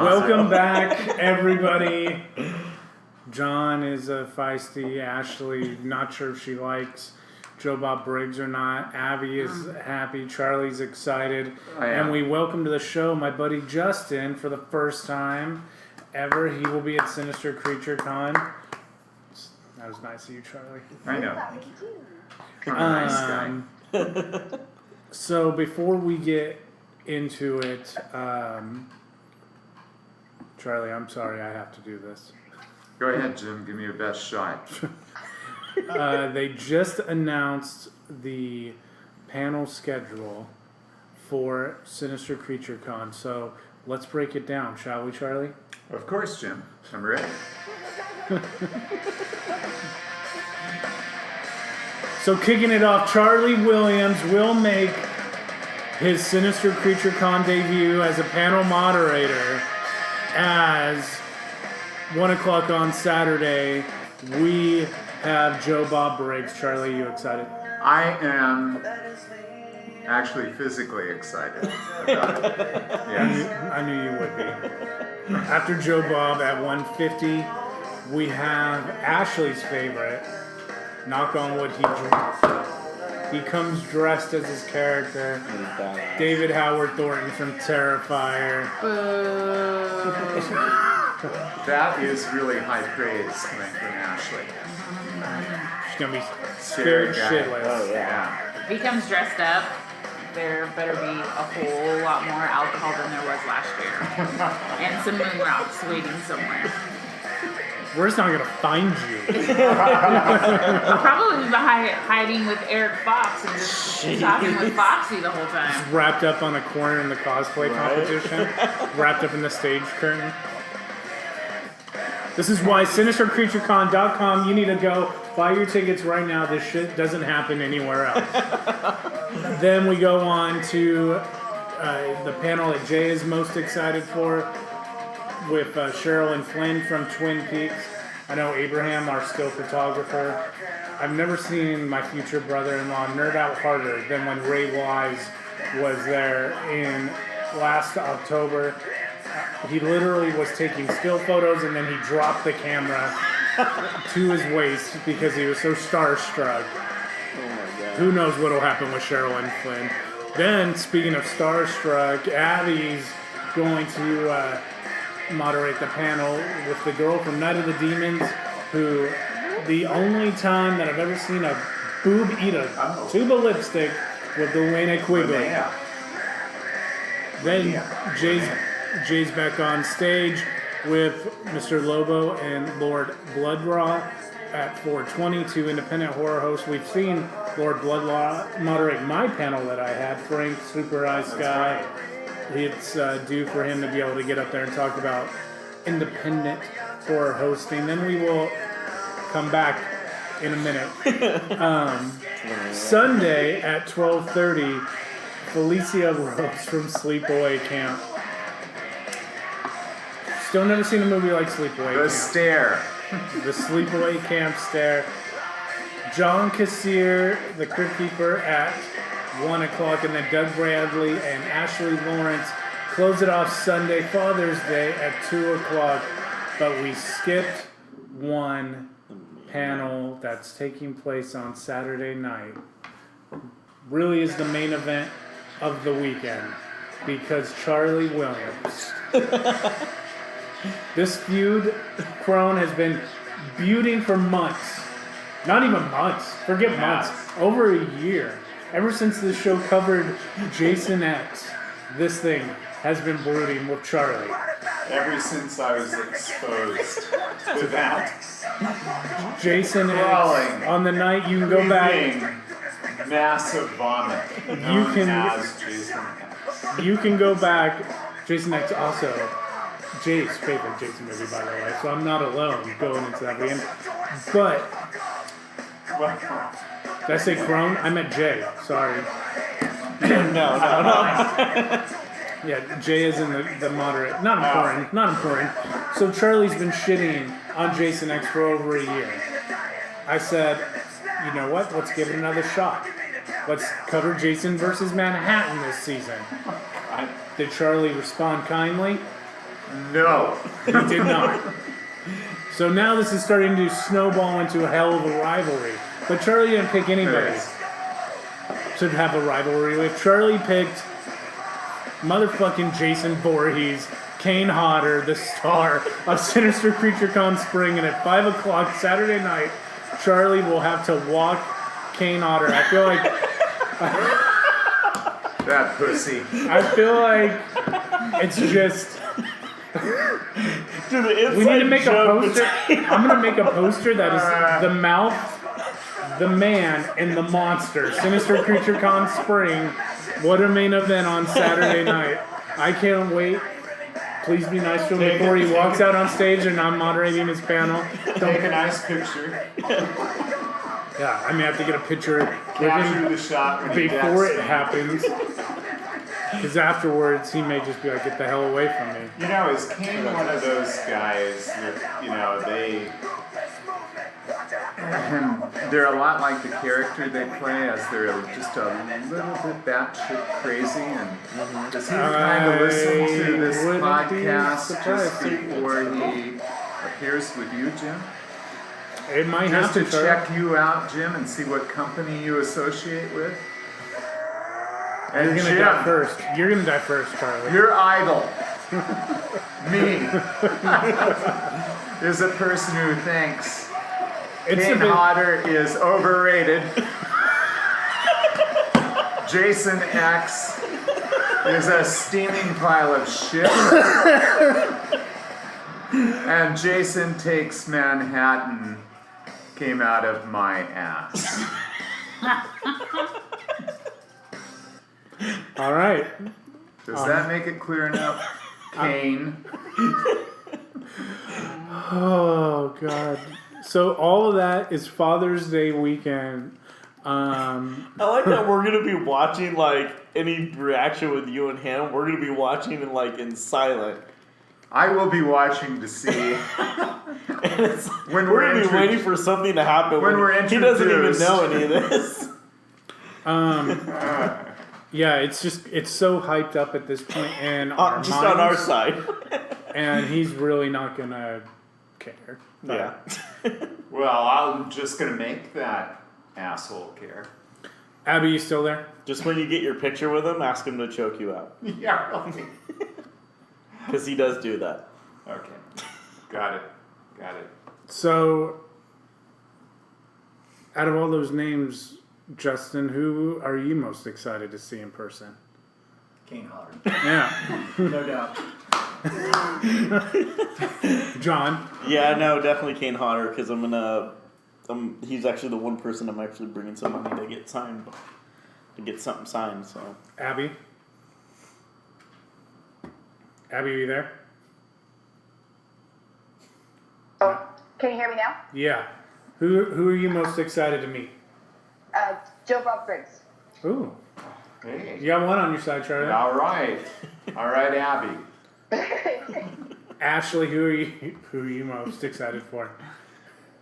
Welcome back, everybody. John is a feisty. Ashley, not sure if she likes Joe Bob Briggs or not. Abby is happy. Charlie's excited. And we welcome to the show my buddy Justin for the first time ever. He will be at Sinister Creature Con. That was nice of you, Charlie. I know. Thank you. I'm a nice guy. So before we get into it, Charlie, I'm sorry I have to do this. Go ahead, Jim. Give me your best shot. They just announced the panel schedule for Sinister Creature Con. So let's break it down, shall we, Charlie? Of course, Jim. I'm ready. So kicking it off, Charlie Williams will make his Sinister Creature Con debut as a panel moderator as 1 o'clock on Saturday. We have Joe Bob Briggs. Charlie, you excited? I am actually physically excited about it. Yes. I knew you would be. After Joe Bob at 1:50, we have Ashley's favorite. Knock on wood, he comes dressed as his character. David Howard Thornton from Terrifier. That is really high praise coming from Ashley. She's gonna be scared shitless. Oh, yeah. If he comes dressed up, there better be a whole lot more alcohol than there was last year. And some moon rocks waiting somewhere. We're just not gonna find you. I'll probably be hiding with Eric Fox and just talking with Foxy the whole time. Wrapped up on a corner in the cosplay competition. Wrapped up in the stage curtain. This is why SinisterCreatureCon.com, you need to go buy your tickets right now. This shit doesn't happen anywhere else. Then we go on to the panel that Jay is most excited for with Cheryl and Flynn from Twin Peaks. I know Abraham, our still photographer. I've never seen my future brother-in-law nerd out harder than when Ray Wise was there in last October. He literally was taking still photos and then he dropped the camera to his waist because he was so starstruck. Oh my God. Who knows what'll happen with Cheryl and Flynn. Then, speaking of starstruck, Abby's going to moderate the panel with the girl from Night of the Demons, who the only time that I've ever seen a boob eat a tube of lipstick with Dwayne Quigley. Then Jay's back on stage with Mr. Lobo and Lord Bloodlaw at 4:20, two independent horror hosts. We've seen Lord Bloodlaw moderate my panel that I had, Frank Super Ice Guy. It's due for him to be able to get up there and talk about independent horror hosting. Then we will come back in a minute. Sunday at 12:30, Felicia Rose from Sleepaway Camp. Still never seen a movie like Sleepaway Camp. The Stare. The Sleepaway Camp Stare. John Kassir, the Crypt Keeper, at 1 o'clock, and then Doug Bradley and Ashley Lawrence close it off Sunday, Father's Day, at 2 o'clock. But we skipped one panel that's taking place on Saturday night. Really is the main event of the weekend because Charlie Williams. This feud, Crone, has been building for months. Not even months. Forget months. Over a year. Ever since the show covered Jason X, this thing has been brooding with Charlie. Ever since I was exposed to that. Jason Crawling. X, on the night you can go back. Massive vomit. You can go back. Jason X also Jay's favorite Jason movie, by the way, so I'm not alone going into that weekend. But did I say Crone? I meant Jay. Sorry. No. Yeah, Jay is in the moderate. Not important. So Charlie's been shitting on Jason X for over a year. I said, you know what? Let's give it another shot. Let's cover Jason versus Manhattan this season. Did Charlie respond kindly? No. He did not. So now this is starting to snowball into a hell of a rivalry. But Charlie didn't pick anybody to have a rivalry with. Charlie picked motherfucking Jason Voorhees, Kane Hodder, the star of Sinister Creature Con Spring, and at 5 o'clock Saturday night, Charlie will have to walk Kane Hodder. I feel like That pussy. I feel like it's just. Dude, We need to make a poster. I'm gonna make a poster that is the mouth, the man, and the monster. Sinister Creature Con Spring. What a main event on Saturday night. I can't wait. Please be nice to him before he walks out on stage and I'm moderating his panel. Take a nice picture. Yeah, I may have to get a picture with Capture him the shot when he before gets it happens. Because afterwards, he may just be like, get the hell away from me. You know, is Kane one of those guys that, you know, they're a lot like the character they play, as they're just a little bit batshit crazy, and does he kind of listen to this podcast just before he appears with you, Jim? It might Just have to to check you out, Jim, and see what company you associate with? And You're gonna die first. You're gonna die first, Charlie. your idol, me, is a person who thinks It's a Kane bit. Hodder is overrated. Jason X is a steaming pile of shit. And Jason Takes Manhattan came out of my ass. All right. Does that make it clear enough, Kane? Oh God. So all of that is Father's Day weekend. I like that we're gonna be watching like any reaction with you and him. We're gonna be watching in silent. I will be watching to see And it's, when we're gonna be waiting for something to happen when we're he doesn't even introduced. know any of this. Yeah, it's so hyped up at this point, and our Just on our minds, side. and he's really not gonna care. Yeah. Well, I'm just gonna make that asshole care. Abby, you still there? Just when you get your picture with him, ask him to choke you out. Yeah, really. Because he does do that. Okay. Got it. So, out of all those names, Justin, who are you most excited to see in person? Kane Hodder. Yeah, No doubt. John. Yeah, no, definitely Kane Hodder, because he's actually the one person I'm actually bringing some money to get signed, to get something signed, so. Abby. Abby, are you there? Oh, can you hear me now? Yeah. Who are you most excited to meet? Joe Bob Briggs. Ooh, Hey. you got one on your side, Charlie. All right, Abby. Ashley, who are you most excited for?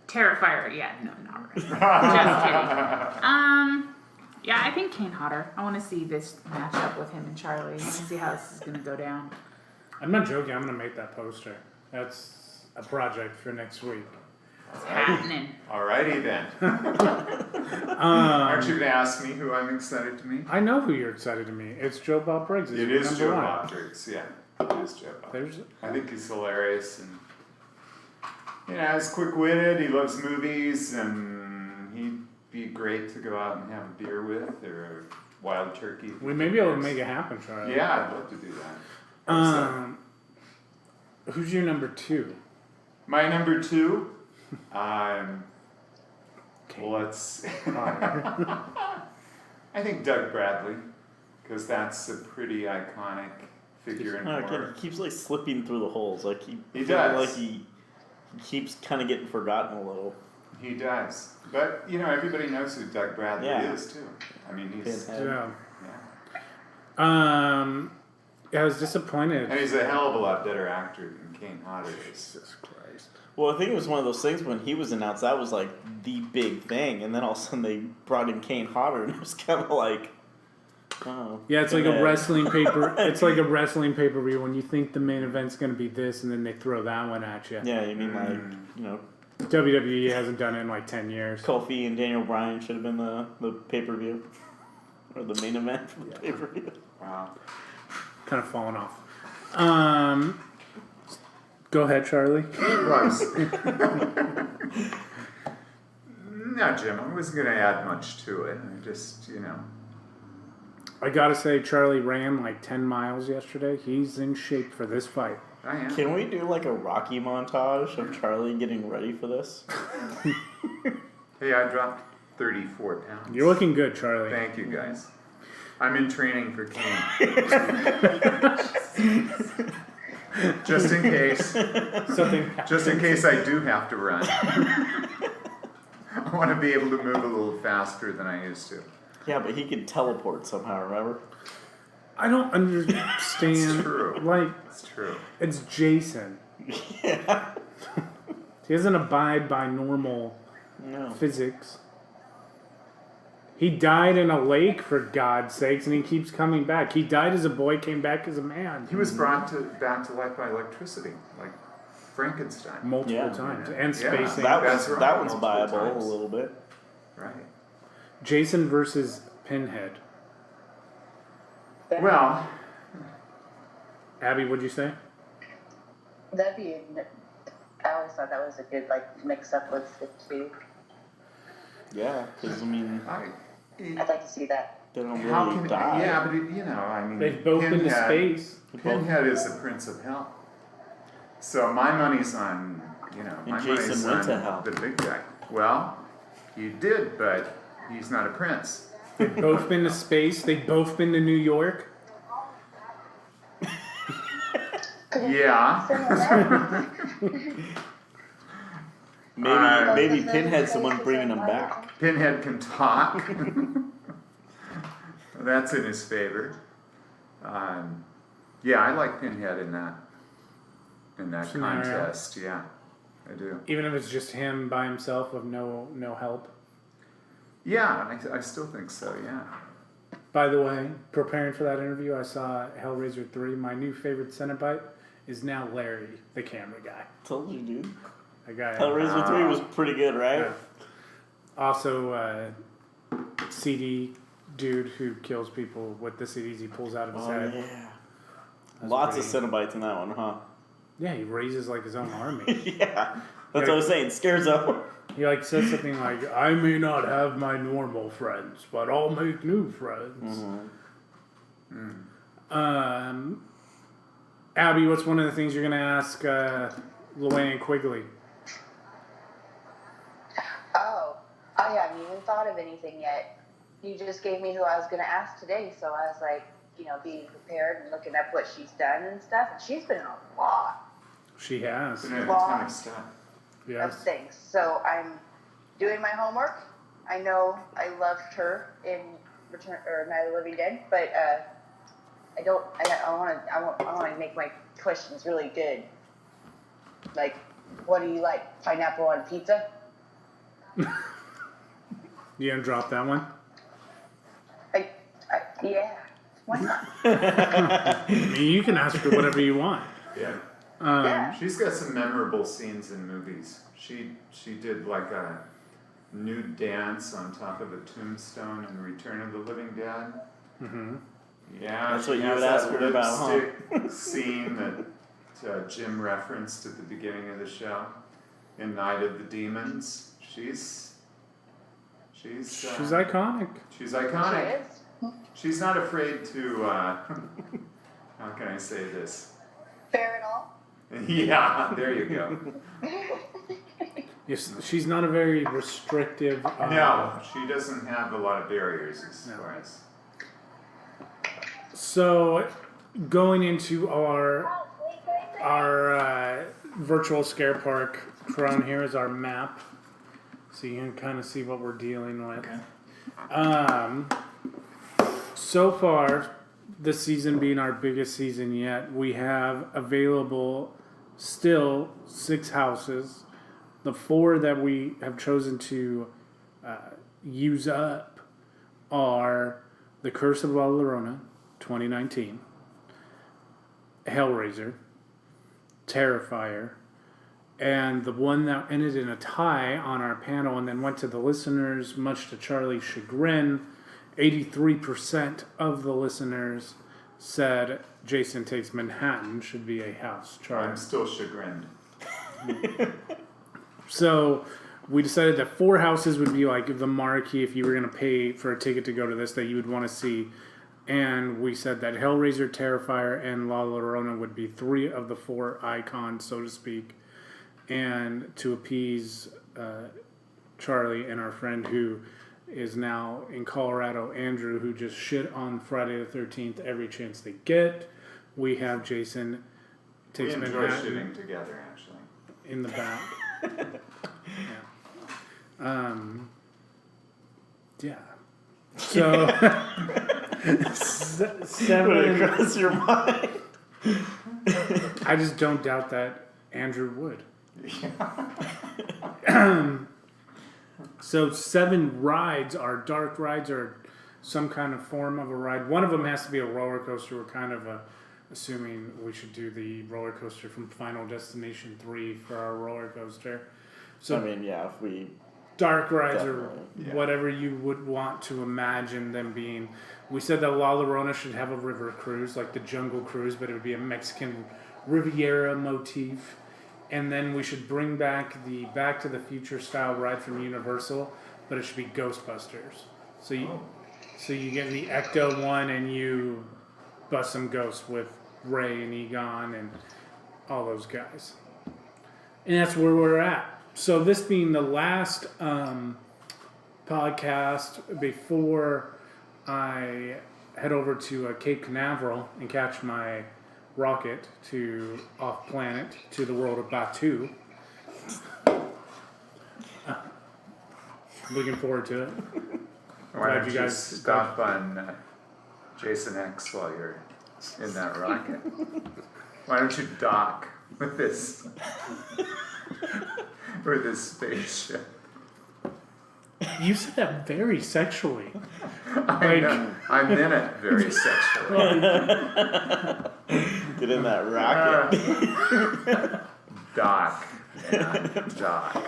Terrifier, yeah, no, not really. Just kidding. Yeah, I think Kane Hodder. I want to see this matchup with him and Charlie. I want to see how this is going to go down. I'm not joking. I'm gonna make that poster. That's a project for next week. It's happening. Alrighty then. Aren't you gonna ask me who I'm excited to meet? I know who you're excited to meet. It's Joe Bob Briggs. It is Joe Bob Briggs. Yeah, it is Joe Bob. I think he's hilarious, and he's quick-witted. He loves movies, and he'd be great to go out and have a beer with, or a wild turkey. We may be able to make it happen, Charlie. Yeah, I'd love to do that. Who's your number 2? My number 2, let's. I think Doug Bradley, because that's a pretty iconic figure in horror. He keeps slipping through the holes. He feels does. like he keeps kind of getting forgotten a little. He does, but everybody knows who Doug Bradley is too. I mean, he's Pinhead. Yeah. I was disappointed. and he's a hell of a lot better actor than Kane Hodder is. Jesus Christ. Well, I think it was one of those things when he was announced, that was the big thing, and then all of a sudden they brought in Kane Hodder, and it was kind of Oh. Yeah, it's like a Pinhead. wrestling paper. It's like a wrestling pay-per-view when you think the main event's going to be this, and then they throw that one at you. Yeah, you mean like, you know, WWE hasn't done it in like 10 years. Kofi and Daniel Bryan should have been the pay-per-view. Or the main event for the pay-per-view. Wow. Kind of falling off. Go ahead, Charlie. No, Jim, I wasn't going to add much to it. I just, I gotta say, Charlie ran like 10 miles yesterday. He's in shape for this fight. I am. Can we do like a Rocky montage of Charlie getting ready for this? Hey, I dropped 34 pounds. You're looking good, Charlie. Thank you, guys. I'm in training for Kane. Just in case. Just in case I do have to run. I want to be able to move a little faster than I used to. Yeah, but he could teleport somehow, remember? I don't understand. It's true. Like, It's true. it's Jason. Yeah. He doesn't abide by normal No. physics. He died in a lake, for God's sakes, and he keeps coming back. He died as a boy, came back as a man. He was brought back to life by electricity, like Frankenstein. Multiple Yeah. times. Yeah. And Yeah. spacing. That's right, That one's multiple viable times. a little bit. Right. Jason versus Pinhead. Well, Abby, what'd you say? That'd be. I always thought that was a good mix up with the two. Yeah, because I mean, I'd like to see that. they don't how really can die. Yeah, but I mean, They've both been to Pinhead- space. Pinhead is the Prince of Hell. So my money's on, my And Jason money's went on to hell. the big guy. Well, he did, but he's not a prince. They've both been to space. They've both been to New York. Yeah. Maybe Pinhead's the one bringing him back. Pinhead can talk. That's in his favor. Yeah, I like Pinhead in that Scenario. contest. Yeah, I do. Even if it's just him by himself with no help. Yeah, I still think so. Yeah. By the way, preparing for that interview, I saw Hellraiser 3. My new favorite Cenobite is now Larry, the camera guy. Told you, dude. That guy. Hellraiser 3 was pretty good, right? Yeah. Also, CD dude who kills people with the CDs he pulls out of his Oh, head. yeah. That's Lots pretty- of Cenobites in that one, huh? Yeah, he raises like his own army. Yeah. That's what I was saying. Scares up. He says something like, "I may not have my normal friends, but I'll make new friends." Abby, what's one of the things you're gonna ask Luann Quigley? Oh, I haven't even thought of anything yet. You just gave me who I was going to ask today, so I was like, being prepared and looking up what she's done and stuff. And she's been in a lot She has. Been in a ton of stuff. of Yes. things. So I'm doing my homework. I know I loved her in Night of the Living Dead, but I want to make my questions really good. Like, what do you like? Pineapple on pizza? You gonna drop that one? Yeah. Why not? I mean, you can ask her whatever you want. Yeah. Yeah. She's got some memorable scenes in movies. She did like a nude dance on top of a tombstone in Return of the Living Dead. Mm-hmm. Yeah, That's what she you has would ask that her about, huh? lipstick scene that Jim referenced at the beginning of the show in Night of the Demons. She's She's iconic. She's She iconic. is. She's not afraid to. How can I say this? Fair and all. Yeah, there you go. Yes, she's not a very restrictive. No, she doesn't have a lot of barriers as No. far as. So, going into our virtual scare park, Kron, here is our map, so you can kind of see what we're dealing with. So far, this season being our biggest season yet, we have available still 6 houses. The 4 that we have chosen to use up are The Curse of La Llorona, 2019, Hellraiser, Terrifier, and the one that ended in a tie on our panel and then went to the listeners, much to Charlie's chagrin, 83% of the listeners said Jason Takes Manhattan should be a house. Charlie. I'm still chagrined. So we decided that 4 houses would be like the marquee if you were going to pay for a ticket to go to this that you would want to see. And we said that Hellraiser, Terrifier, and La Llorona would be 3 of the 4 icons, so to speak. And to appease Charlie and our friend who is now in Colorado, Andrew, who just shit on Friday the 13th every chance they get, we have Jason Takes We enjoy Manhattan shooting together, actually. in the back. Yeah. So, Put it 7. across your mind. I just don't doubt that Andrew would. So 7 rides are dark rides or some kind of form of a ride. One of them has to be a roller coaster. We're kind of assuming we should do the roller coaster from Final Destination 3 for our roller coaster. So I mean, yeah, if we dark rides or Definitely, yeah. whatever you would want to imagine them being. We said that La Llorona should have a river cruise, like the Jungle Cruise, but it would be a Mexican Riviera motif. And then we should bring back the Back to the Future style ride from Universal, but it should be Ghostbusters. So you get the Ecto one and you bust some ghosts with Ray and Egon and all those guys. And that's where we're at. So this being the last podcast before I head over to Cape Canaveral and catch my rocket to off planet to the world of Batu. Looking forward to it. Why Glad don't you you guys- stop on Jason X while you're in that rocket? Why don't you dock with this spaceship? You said that very sexually. I know. I meant it very sexually. get in that rocket. Dock. Yeah, dock.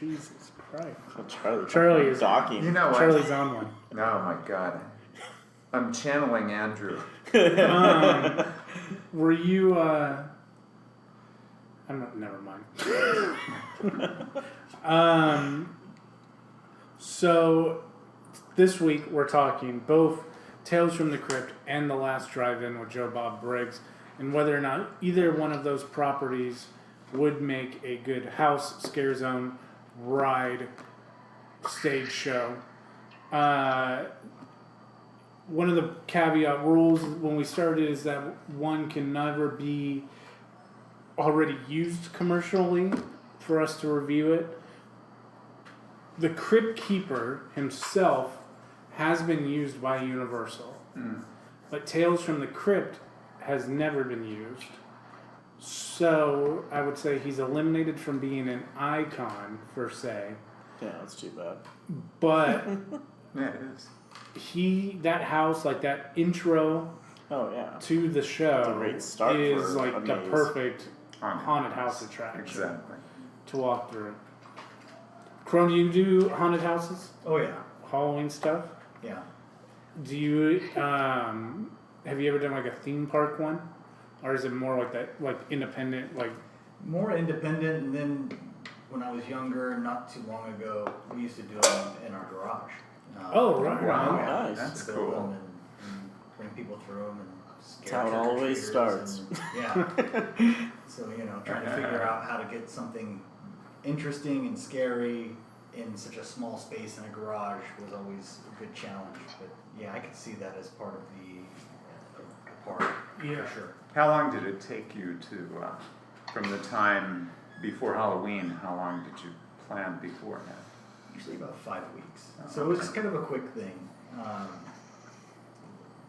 Jesus Christ. Charlie is- docking. You know what? Charlie's on one. Oh my god. I'm channeling Andrew. Were you, I'm not, never mind. So this week we're talking both Tales from the Crypt and The Last Drive-In with Joe Bob Briggs, and whether or not either one of those properties would make a good house, scare zone, ride, stage show. One of the caveat rules when we started is that one can never be already used commercially for us to review it. The Crypt Keeper himself has been used by Universal, but Tales from the Crypt has never been used. So I would say he's eliminated from being an icon per se, Yeah, that's too bad. but Yeah, it is. that house, like that intro Oh yeah. to the show It's a great start is for like a the maze. perfect haunted house attraction Exactly. to walk through. Crone, do you do haunted houses? Oh yeah, Halloween stuff? yeah. Do you have you ever done like a theme park one? Or is it more like that, like independent, like More independent, and then when I was younger, not too long ago, we used to do them in our garage. Oh, right. Wow, Nice. that's Build cool. them and bring people through them and That's scare how it always trick-or-treaters starts. and- yeah. So trying to figure out how to get something interesting and scary in such a small space in a garage was always a good challenge. But yeah, I could see that as part of the park Yeah. for sure. How long did it take you to, from the time before Halloween, how long did you plan beforehand? Usually about 5 weeks. Oh, So it was okay. just kind of a quick thing.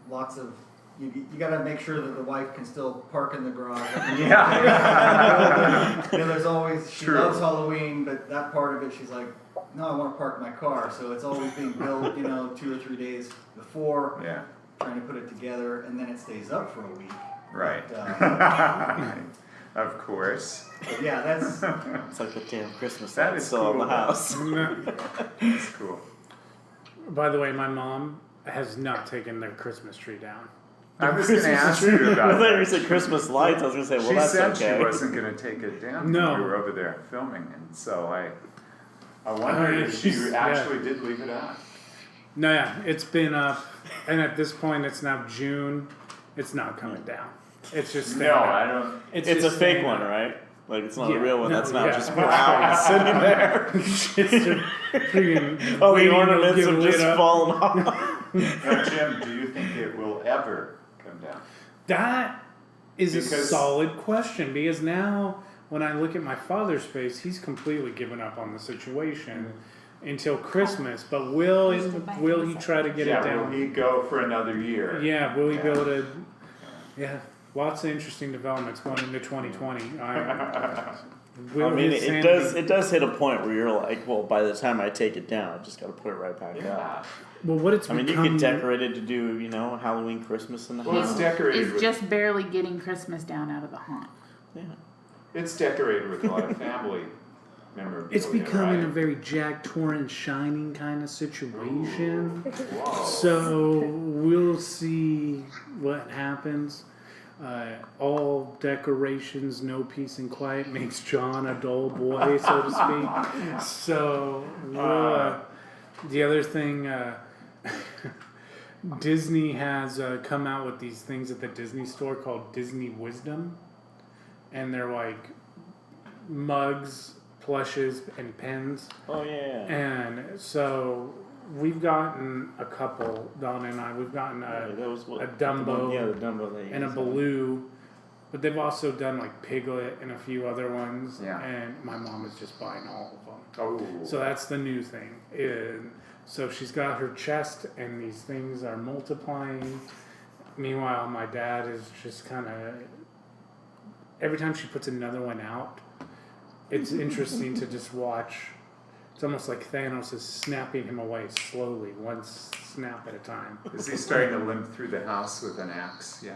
Lots of you got to make sure that the wife can still park in the garage. Yeah. There's always she True. loves Halloween, but that part of it she's like, no, I want to park my car. So it's always being built, 2 or 3 days before, Yeah. trying to put it together, and then it stays up for a week. Right. But, Of course. but yeah, that's It's like the damn Christmas That lights is still in the cool. house. That's cool. By the way, my mom has not taken their Christmas tree down. I was going to ask you I about thought you that. said Christmas lights. I was gonna say, well, She that's said okay. she wasn't going to take it down No. when we were over there filming, and so I wondered if she she's- actually did leave it on. No, yeah, it's been up, and at this point, it's now June. It's not coming down. It's just staying No, up. I don't. It's a just fake staying one, up. right? Like it's not Yeah, a real one. no, That's not yeah. just brown sitting there. It's just freaking All the waiting to ornaments get have lit just up. fallen off. Now, Jim, do you think it will ever come down? That is a Because- solid question because now when I look at my father's face, he's completely given up on the situation until Christmas. But will he try to get it Yeah, down? will he go for another year? Yeah, will he be able to? Yeah, lots of interesting developments going into 2020. Will I mean, his it sanity- does hit a point where you're like, well, by the time I take it down, I just got to put it right back up. Yeah. Well, what it's I mean, you become, could decorate it to do, Halloween, Christmas in the Well, it's house. decorated He's with just barely getting Christmas down out of the haunt. Yeah. it's decorated with a lot of family memorabilia. It's becoming a right? very Jack Torrance Shining kind of situation. Whoa. So we'll see what happens. All decorations, no peace and quiet makes John a dull boy, so to speak. So the other thing, Disney has come out with these things at the Disney store called Disney Wisdom, and they're like mugs, plushes, and pens. Oh yeah. And so we've gotten a couple, Donna and I. We've gotten Yeah, that was what, a Dumbo Yeah, the Dumbo that you and a guys had. Baloo, but they've also done like Piglet and a few other ones. Yeah. And my mom is just buying all of them. Oh. So that's the new thing. And so she's got her chest, and these things are multiplying. Meanwhile, my dad is just kind of. Every time she puts another one out, it's interesting to just watch. It's almost like Thanos is snapping him away slowly, one snap at a time. Is he starting to limp through the house with an axe? Yeah.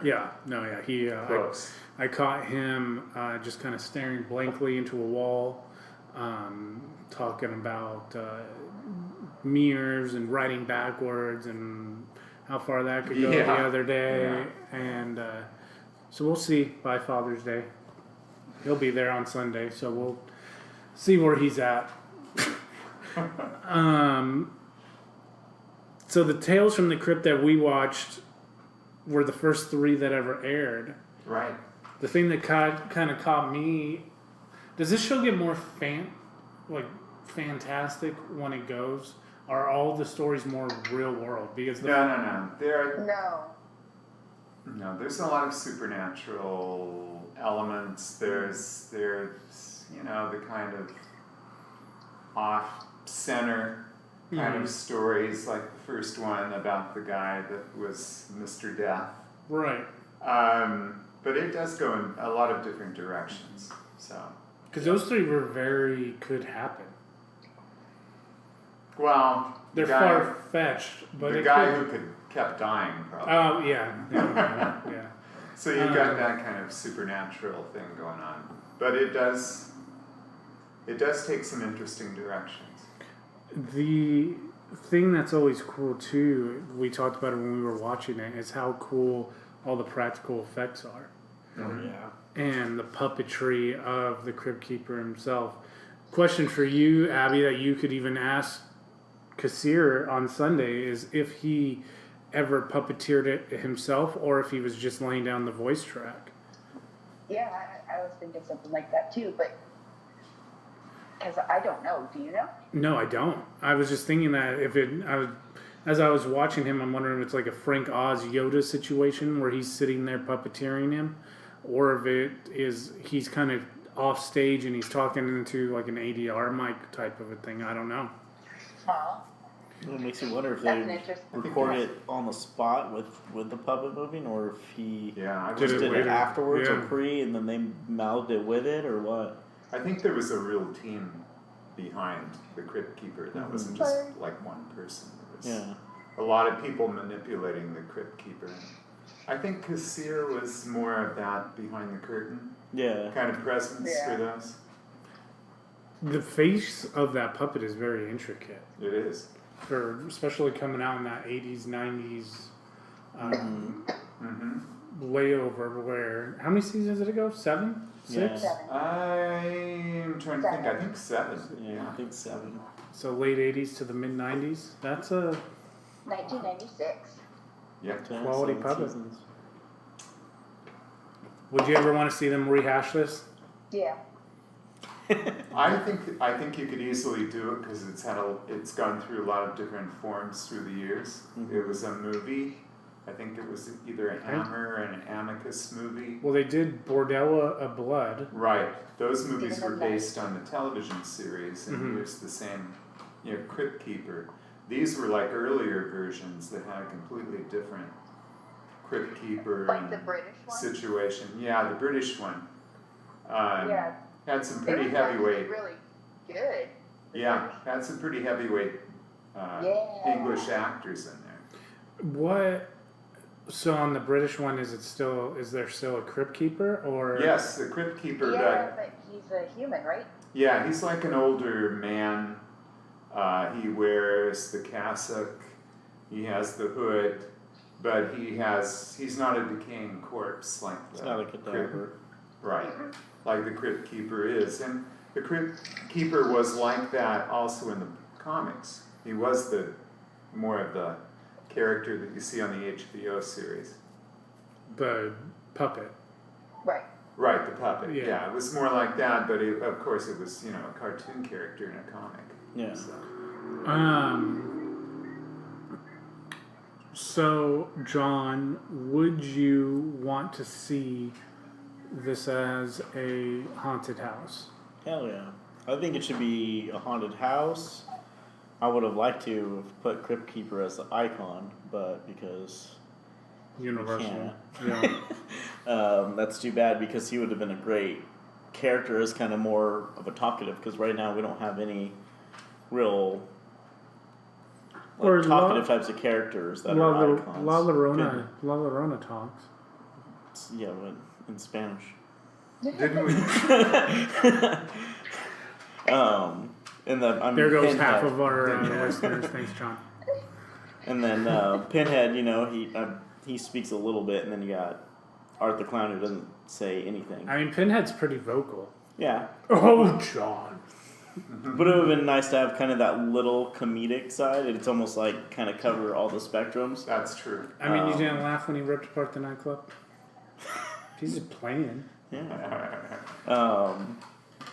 Yeah, no, yeah. He, Close. I caught him just kind of staring blankly into a wall, talking about mirrors and writing backwards and how far that could go the Yeah. other day. And so we'll see by Father's Day. He'll be there on Sunday, so we'll see where he's at. So the Tales from the Crypt that we watched were the first 3 that ever aired. Right. The thing that kind of caught me, does this show get more fantastic when it goes? Are all the stories more real world? Because No. No. There's a lot of supernatural elements. There's the kind of off-center kind of stories, like the first one about the guy that was Mr. Death. right, But it does go in a lot of different directions. So, because those 3 were could happen. well, They're the guy, far fetched, but the it guy could, who kept dying, probably. oh yeah. So you've got that kind of supernatural thing going on, but it does take some interesting directions. The thing that's always cool too, we talked about it when we were watching it, is how cool all the practical effects are. Yeah. And the puppetry of the Crypt Keeper himself. Question for you, Abby, that you could even ask Kassir on Sunday is if he ever puppeteered it himself or if he was just laying down the voice track. Yeah, I was thinking something like that too, but because I don't know. Do you know? No, I don't. I was just thinking that as I was watching him, I'm wondering if it's like a Frank Oz Yoda situation where he's sitting there puppeteering him, or if it is he's kind of off stage and he's talking into like an ADR mic type of a thing. I don't know. Huh? It makes you wonder if That's an they interesting. recorded it on the spot with the puppet moving, or if he Yeah, Did just it did it later. afterwards or Yeah. pre, and then they mouthed it with it, or what? I think there was a real team behind the Crypt Keeper. That wasn't just like one person. It was Yeah. a lot of people manipulating the Crypt Keeper. I think Kassir was more of that behind the curtain Yeah. kind of presence for those. The face of that puppet is very intricate, It is. especially coming out in that 80s, 90s Mm-hmm. layover. Where how many seasons did it go? 7, 6. Yeah. I'm trying to think. I think 7. Yeah, I think 7. So late 80s to the mid 90s. That's a 1996. Yeah. Quality 7 puppet. seasons. Would you ever want to see them rehash this? Yeah. I think you could easily do it because it's gone through a lot of different forms through the years. Mhm. It was a movie. I think it was either a Hammer and an Amicus movie. Well, they did Bordella of Blood. Right. Those movies were based on the television series and Mhm. used the same, Crypt Keeper. These were like earlier versions that had a completely different Crypt Keeper Like and the British one? situation. Yeah, the British one. Yeah. Had some It pretty was actually heavyweight. really good. The Yeah, British. had some pretty heavyweight Yeah. English actors in there. What? So on the British one, is there still a Crypt Keeper or? Yes, the Crypt Keeper. Yeah, but he's a human, right? Yeah, he's like an older man. He wears the cassock. He has the hood, but he's not a decaying corpse like the It's not a cadaver. Right, like the Crypt Keeper is. And the Crypt Keeper was like that also in the comics. He was more of the character that you see on the HBO series. The puppet. Right. Right, the puppet. Yeah. Yeah, it was more like that, but of course it was, a cartoon character in a comic. Yeah. So, John, would you want to see this as a haunted house? Hell yeah. I think it should be a haunted house. I would have liked to have put Crypt Keeper as the icon, but because Universal. can't. Yeah. That's too bad because he would have been a great character as kind of more of a talkative because right now we don't have any real Or talkative types of characters that are icons. La Llorona talks. Yeah, but in Spanish. Didn't we? There goes Pinhead. half of our listeners. Thanks, John. And then Pinhead, he speaks a little bit, and then you got Art the Clown who doesn't say anything. I mean, Pinhead's pretty vocal. Yeah, Oh, John. but it would have been nice to have kind of that little comedic side. It's almost like kind of cover all the spectrums. That's true. I mean, you didn't laugh when he ripped apart the nightclub? He's just playing. Yeah.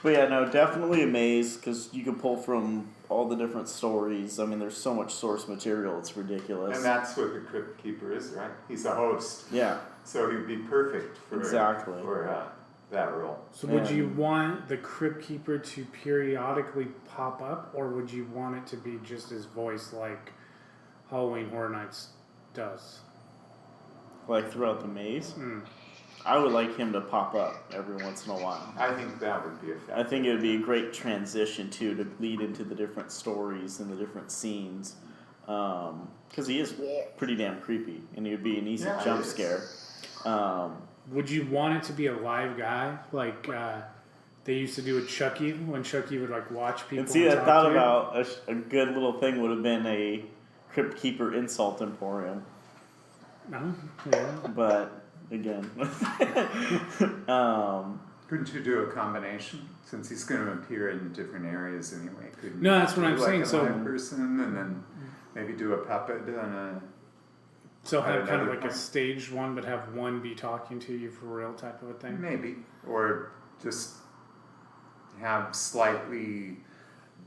But yeah, no, definitely amazed because you can pull from all the different stories. I mean, there's so much source material; it's ridiculous. And that's what the Crypt Keeper is, right? He's a host. Yeah, So he'd be perfect for that role. So would you want the Crypt Keeper to periodically pop up, or would you want it to be just his voice like Halloween Horror Nights does? like throughout the maze. Mm. I would like him to pop up every once in a while. I think that would be effective. I think it would be a great transition too to lead into the different stories and the different scenes, because he is pretty damn creepy, and he would be an easy jump scare. Would you want it to be a live guy, like they used to do with Chucky, when Chucky would like watch people? And see, I talk thought to you? about a good little thing would have been a Crypt Keeper insult emporium, No, yeah. but again, Couldn't you do a combination? Since he's going to appear in different areas anyway. Couldn't No, you that's what do I'm like saying, a so- live person and then maybe do a puppet and a... So have kind of another like a point. staged one, but have one be talking to you for real type of a thing. Maybe. Or just have slightly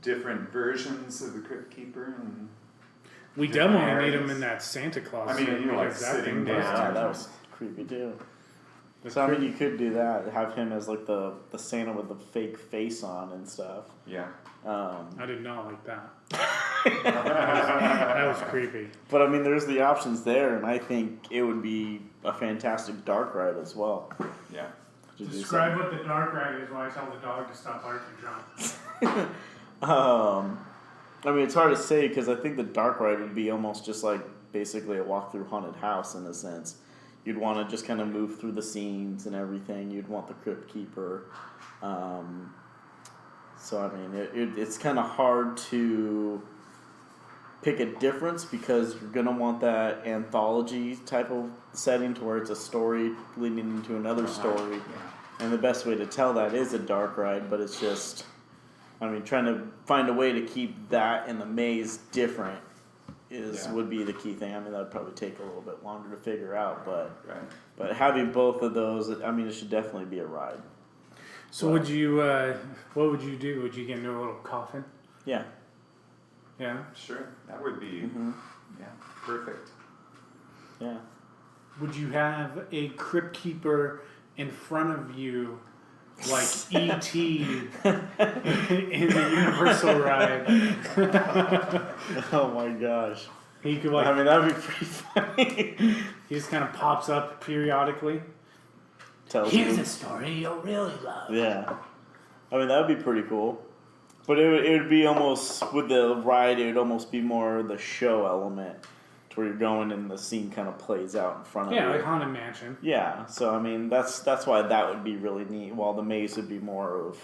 different versions of the Crypt Keeper. And We different definitely need areas. him in that Santa Claus. I mean, suit, you know, like because that sitting thing does down. yeah, talk. that was creepy too. The So I mean, Crypt- you could do that. Have him as like the Santa with the fake face on and stuff. Yeah. I did not like that. That was creepy. But I mean, there's the options there, and I think it would be a fantastic dark ride as well. Yeah. To do Describe what the dark ride is while I tell the dog to stop barking, John. I mean, it's hard to say because I think the dark ride would be almost just like basically a walk through haunted house in a sense. You'd want to just kind of move through the scenes and everything. You'd want the Crypt Keeper. So I mean, it's kind of hard to pick a difference because you're gonna want that anthology type of setting to where it's a story leading into another story, and the best way to tell that is a dark ride. But it's just, I mean, trying to find a way to keep that and the maze different would be the key thing. I mean, that'd probably take a little bit longer to figure out, but having both of those, I mean, it should definitely be a ride. So would you, what would you do? Would you get into a little coffin? Yeah. Yeah, sure. That would be, perfect. Yeah. Would you have a Crypt Keeper in front of you, like E.T. in the Universal ride? Oh my gosh. He could like. I mean, that'd be pretty funny. He just kind of pops up periodically. Here's a story you'll really love. Yeah. I mean, that would be pretty cool. But it would be almost, with the ride, it would almost be more the show element, to where you're going and the scene kind of plays out in front of you. Yeah, like Haunted Mansion. Yeah, so I mean, that's why that would be really neat, while the maze would be more of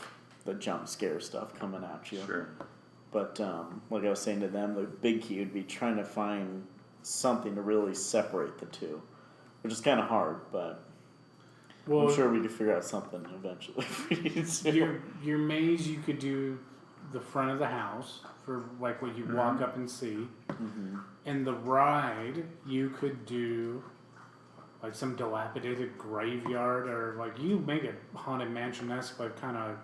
the jump scare stuff coming at you. Sure. But like I was saying to them, the big key would be trying to find something to really separate the two, which is kind of hard, but I'm sure we could figure out something eventually if we need to. Your maze, you could do the front of the house for like what you walk up and see. Mm-hmm. And the ride, you could do like some dilapidated graveyard, or like you make it Haunted Mansion-esque, but kind of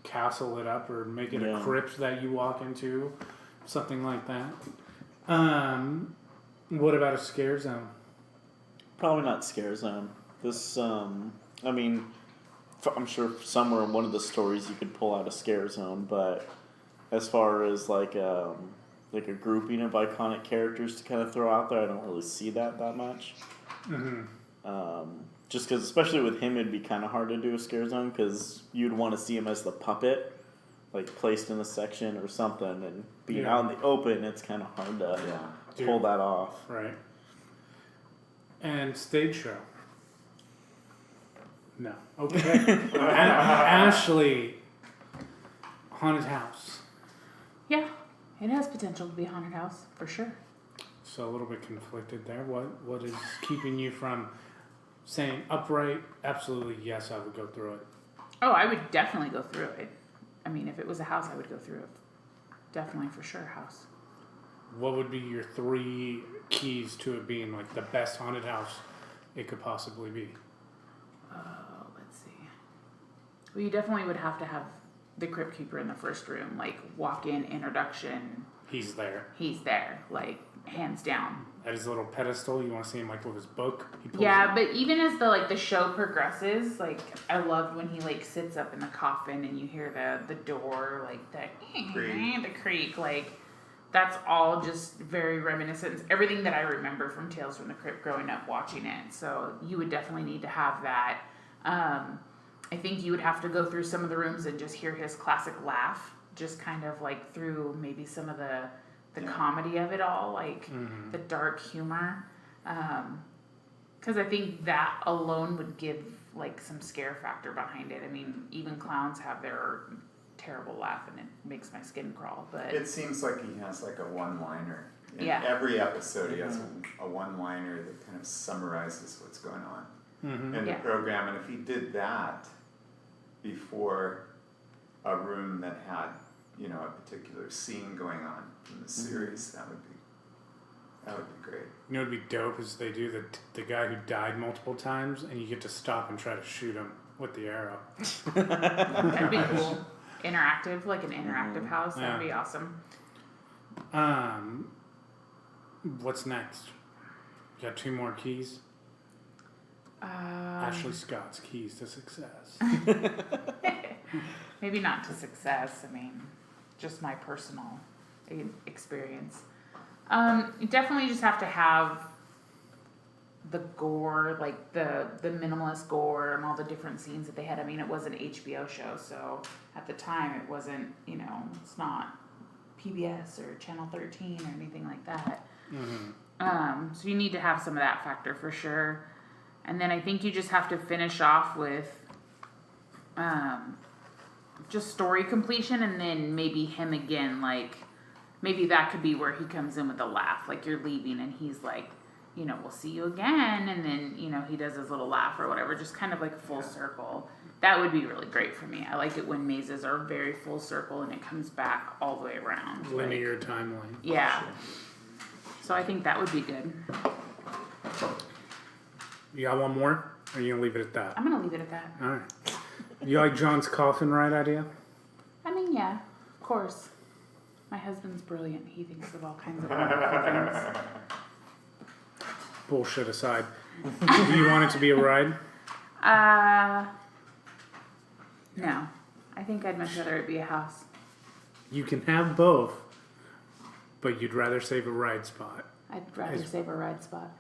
castle it up or make it a crypt that you walk into, something like that. What about a scare zone? Probably not scare zone. This, I mean, I'm sure somewhere in one of the stories you could pull out a scare zone, but as far as like a grouping of iconic characters to kind of throw out there, I don't really see that much. Mm-hmm. Just because, especially with him, it'd be kind of hard to do a scare zone because you'd want to see him as the puppet, like placed in a section or something, and being out in the open, it's kind of hard to pull that off. Right. And stage show. No. Okay. Ashley, haunted house. Yeah, it has potential to be a haunted house for sure. So a little bit conflicted there. What is keeping you from saying upright? Absolutely, yes, I would go through it. Oh, I would definitely go through it. I mean, if it was a house, I would go through it. Definitely for sure, house. What would be your 3 keys to it being like the best haunted house it could possibly be? Let's see. Well, you definitely would have to have the Crypt Keeper in the first room, like walk-in introduction. He's there. He's there, like hands down. At his little pedestal, you want to see him like with his book. Yeah, but even as the show progresses, like I loved when he like sits up in the coffin and you hear the door like the creak, like that's all just very reminiscent. It's everything that I remember from Tales from the Crypt growing up watching it. So you would definitely need to have that. I think you would have to go through some of the rooms and just hear his classic laugh, just kind of like through maybe some of the comedy of it all, like the dark humor. Because I think that alone would give like some scare factor behind it. I mean, even clowns have their terrible laugh and it makes my skin crawl. But it seems like he has like a one-liner. In Yeah. every episode he has a one-liner that kind of summarizes what's going on in the program. And if he did that before a room that had, a particular scene going on in the series, that would be great. You know, it'd be dope is they do the guy who died multiple times, and you get to stop and try to shoot him with the arrow. that'd be cool. Interactive, like an interactive house. That'd be awesome. What's next? You got 2 more keys. Ashley Scott's keys to success. Maybe not to success. I mean, just my personal experience. You definitely just have to have the gore, like the minimalist gore and all the different scenes that they had. I mean, it was an HBO show, so at the time it wasn't, it's not PBS or Channel 13 or anything like that. So you need to have some of that factor for sure. And then I think you just have to finish off with just story completion, and then maybe him again, like maybe that could be where he comes in with a laugh, like you're leaving and he's like, we'll see you again, and then he does his little laugh or whatever, just kind of like full circle. That would be really great for me. I like it when mazes are very full circle and it comes back all the way around. Linear timeline. Yeah. So I think that would be good. You got one more? Or are you going to leave it at that? I'm going to leave it at that. All right. You like John's coffin ride idea? I mean, yeah, of course. My husband's brilliant. He thinks of all kinds of wonderful things. Bullshit aside. Do you want it to be a ride? No. I think I'd much rather it be a house. You can have both, but you'd rather save a ride spot. I'd rather save a ride spot.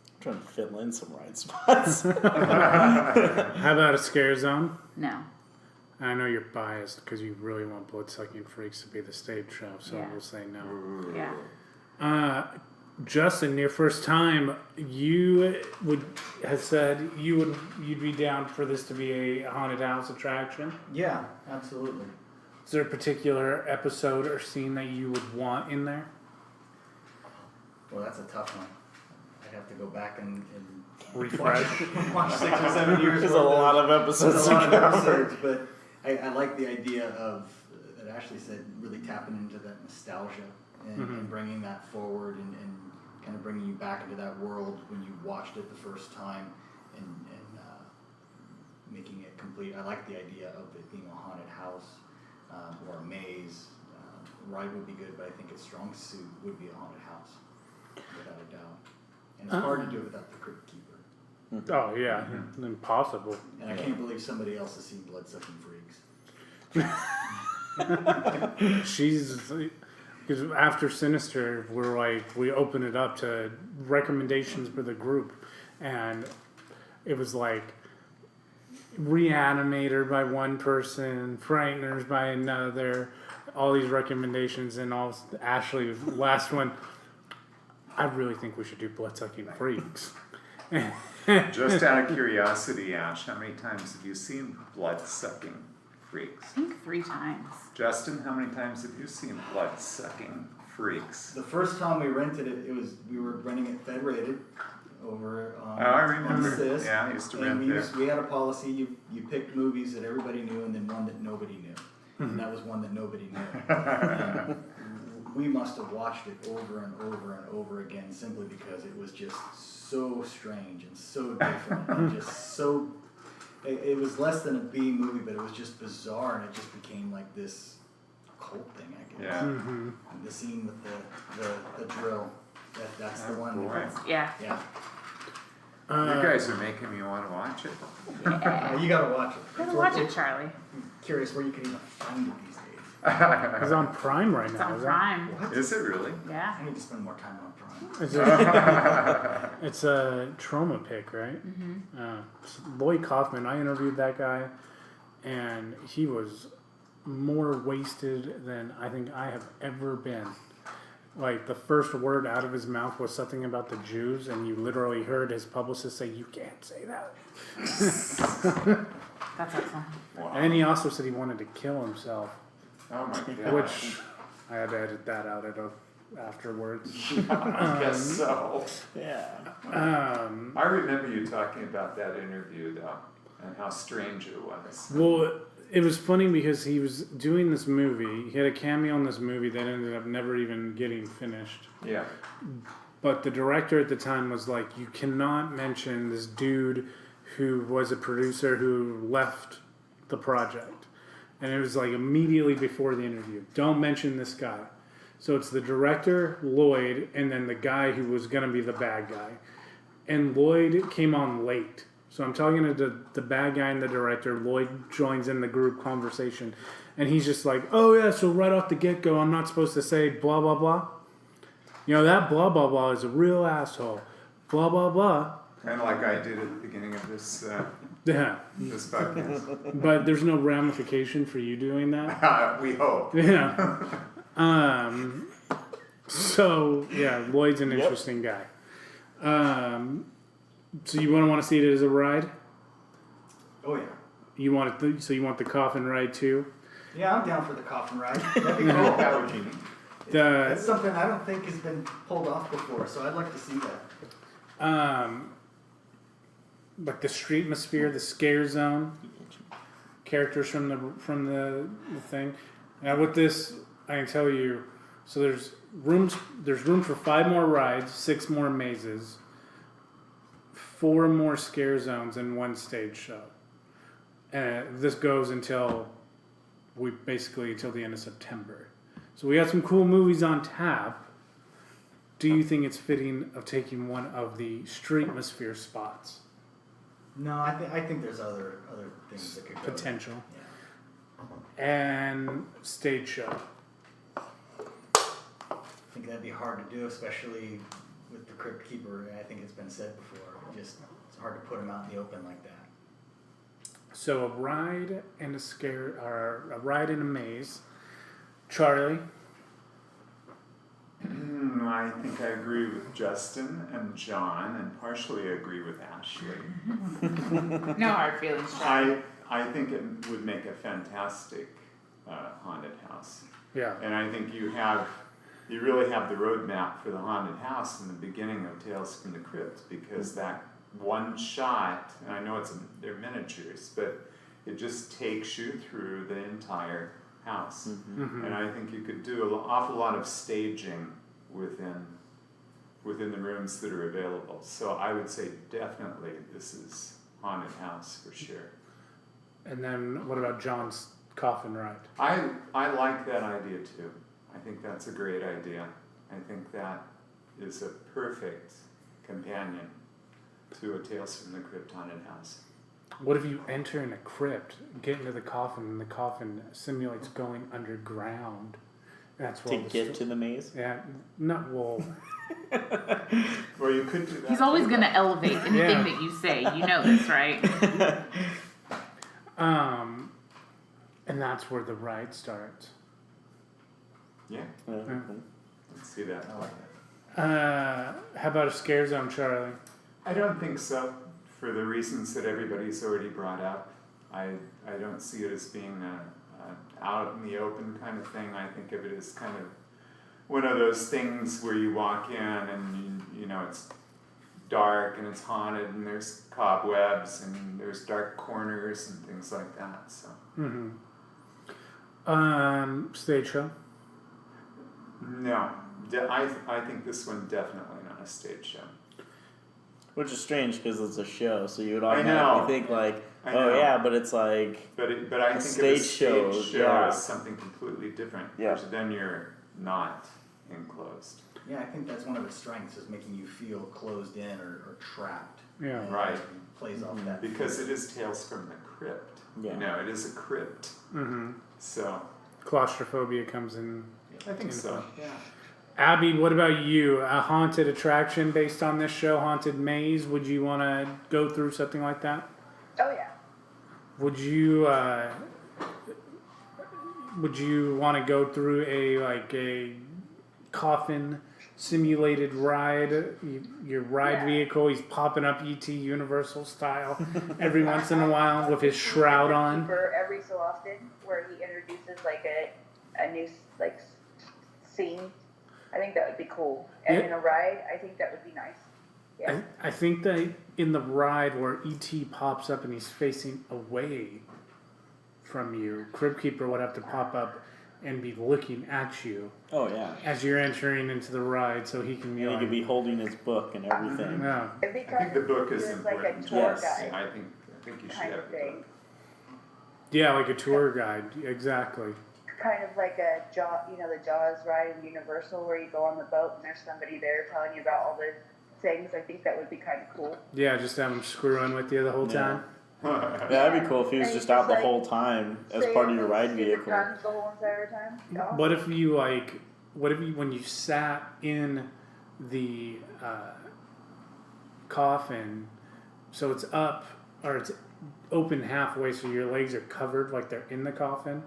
I'm trying to fill in some ride spots. How about a scare zone? No. I know you're biased because you really want Bloodsucking Freaks to be the stage show, so Yeah. we'll say no. Yeah. Justin, your first time, you have said you'd be down for this to be a haunted house attraction. Yeah, absolutely. Is there a particular episode or scene that you would want in there? Well, that's a tough one. I'd have to go back and Refresh. watch 6 or 7 years. There's a lot of episodes. There's a lot of episodes, but I like the idea of that Ashley said, really tapping into that nostalgia and bringing that forward and kind of bringing you back into that world when you watched it the first time and making it complete. I like the idea of it being a haunted house or a maze. Ride would be good, but I think its strong suit would be a haunted house, without a doubt. And it's hard to do without the Crypt Keeper. Oh, yeah. Impossible. And I can't believe somebody else has seen Bloodsucking Freaks. Because after Sinister, we open it up to recommendations for the group, and it was like Reanimator by one person, Frighteners by another, all these recommendations, and all Ashley, last one, I really think we should do Bloodsucking Freaks. Just out of curiosity, Ash, how many times have you seen Bloodsucking Freaks? I think 3 times. Justin, how many times have you seen Bloodsucking Freaks? The first time we rented it, we were renting it Fed-rated over on I remember. on Sis. Yeah, I used to And rent there. we had a policy, you picked movies that everybody knew and then one that nobody knew. And that was one that nobody knew. And we must have watched it over and over and over again simply because it was just so strange and so different and just so... It was less than a B movie, but it was just bizarre, and it just became like this cult thing, I guess. Yeah. And the scene with the drill, that's the one. Boy. Yeah. Yeah. You guys are making me want to watch it. You gotta watch it. Gotta watch it, Charlie. I'm curious where you can even find it these days. It's on Prime right It's now. on is Prime. What? Is it really? Yeah. I need to spend more time on Prime. It's a trauma pick, right? Lloyd Kaufman, I interviewed that guy, and he was more wasted than I think I have ever been. Like, the first word out of his mouth was something about the Jews, and you literally heard his publicist say, "You can't say that." That's excellent. And then he also said he wanted to kill himself, Oh my god. which I had to edit that out afterwards. I guess so. Yeah. I remember you talking about that interview though, and how strange it was. Well, it was funny because he was doing this movie. He had a cameo in this movie that ended up never even getting finished. Yeah. But the director at the time was like, you cannot mention this dude who was a producer who left the project. And it was like immediately before the interview. Don't mention this guy. So it's the director, Lloyd, and then the guy who was going to be the bad guy. And Lloyd came on late. So I'm talking to the bad guy and the director. Lloyd joins in the group conversation. And he's just like, oh yeah, so right off the get-go, I'm not supposed to say blah, blah, blah. You know, that blah, blah, blah is a real asshole. blah blah blah. Kind of like I did at the beginning of this Yeah, this podcast. but there's no ramification for you doing that. We hope. Yeah. So yeah, Lloyd's an interesting guy. So you want to see it as a ride? Oh yeah. You want it? So you want the coffin ride too? Yeah, I'm down for the coffin ride. That'd be cool. That would be neat. That's something I don't think has been pulled off before, so I'd like to see that. Like the streetmosphere, the scare zone, characters from the thing. Now with this, I can tell you. So there's room for 5 more rides, 6 more mazes, 4 more scare zones, and 1 stage show. And this goes until the end of September. So we got some cool movies on tap. Do you think it's fitting of taking one of the streetmosphere spots? No, I think there's other things that could go. Potential. Yeah. And stage show. I think that'd be hard to do, especially with the Crypt Keeper. I think it's been said before. It's hard to put him out in the open like that. So a ride and a scare, or a ride and a maze. Charlie. I think I agree with Justin and John, and partially agree with Ashley. No hard feelings, Charlie. I think it would make a fantastic haunted house. Yeah. And I think you really have the roadmap for the haunted house in the beginning of Tales from the Crypt, because that one shot, and I know they're miniatures, but it just takes you through the entire house. Mm-hmm. And I think you could do an awful lot of staging within the rooms that are available. So I would say definitely this is haunted house for sure. And then what about John's coffin ride? I like that idea too. I think that's a great idea. I think that is a perfect companion to a Tales from the Crypt haunted house. What if you enter in a crypt, get into the coffin, and the coffin simulates going underground? That's To get to the maze? Yeah, not well. Well, you could do that. He's always going to elevate anything Yeah. that you say. You know this, right? And that's where the ride starts. Yeah, let's see that. I like that. How about a scare zone, Charlie? I don't think so, for the reasons that everybody's already brought up. I don't see it as being a out in the open kind of thing. I think of it as kind of one of those things where you walk in and you know it's dark and it's haunted and there's cobwebs and there's dark corners and things like that. So. Stage show. No, I think this one definitely not a stage show. Which is strange because it's a show, so you would I know. automatically think like, I oh know. yeah, but it's like, But I think of a stage stage show, show yeah. as something completely different. Yeah. Because then you're not enclosed. Yeah, I think that's one of its strengths, is making you feel closed in or trapped. Yeah. And Right. it plays off that. Because it is Tales from the Crypt. Yeah. You know, it is a crypt. Mm-hmm. So Claustrophobia comes in. I think so. Yeah. Abby, what about you? A haunted attraction based on this show, haunted maze? Would you want to go through something like that? Oh yeah. Would you want to go through a coffin simulated ride? Your ride vehicle, he's popping up ET Universal style every once in a while with his shroud on. For every so often, where he introduces like a new like scene. I think that would be cool. And Yeah. in a ride, I think that would be nice. Yeah. I think that in the ride where ET pops up and he's facing away from you, Crypt Keeper would have to pop up and be looking at you oh yeah. as you're entering into the ride, so he can be And he like, could be holding his book and everything. yeah. It'd be I kind think the of book is just like a important. tour Yes. guide I think you should kind have of the thing. book. Yeah, like a tour guide, exactly. Kind of like a the Jaws ride in Universal, where you go on the boat and there's somebody there telling you about all the things. I think that would be kind of cool. Yeah, just have him screwing with you the whole Yeah. time. Yeah, that'd be cool if he was And just you out just, the like, whole time as Say part of your all those ride stupid vehicle. puns the whole entire time. Awesome. What if when you sat in the coffin, so it's up, or it's open halfway, so your legs are covered like they're in the coffin,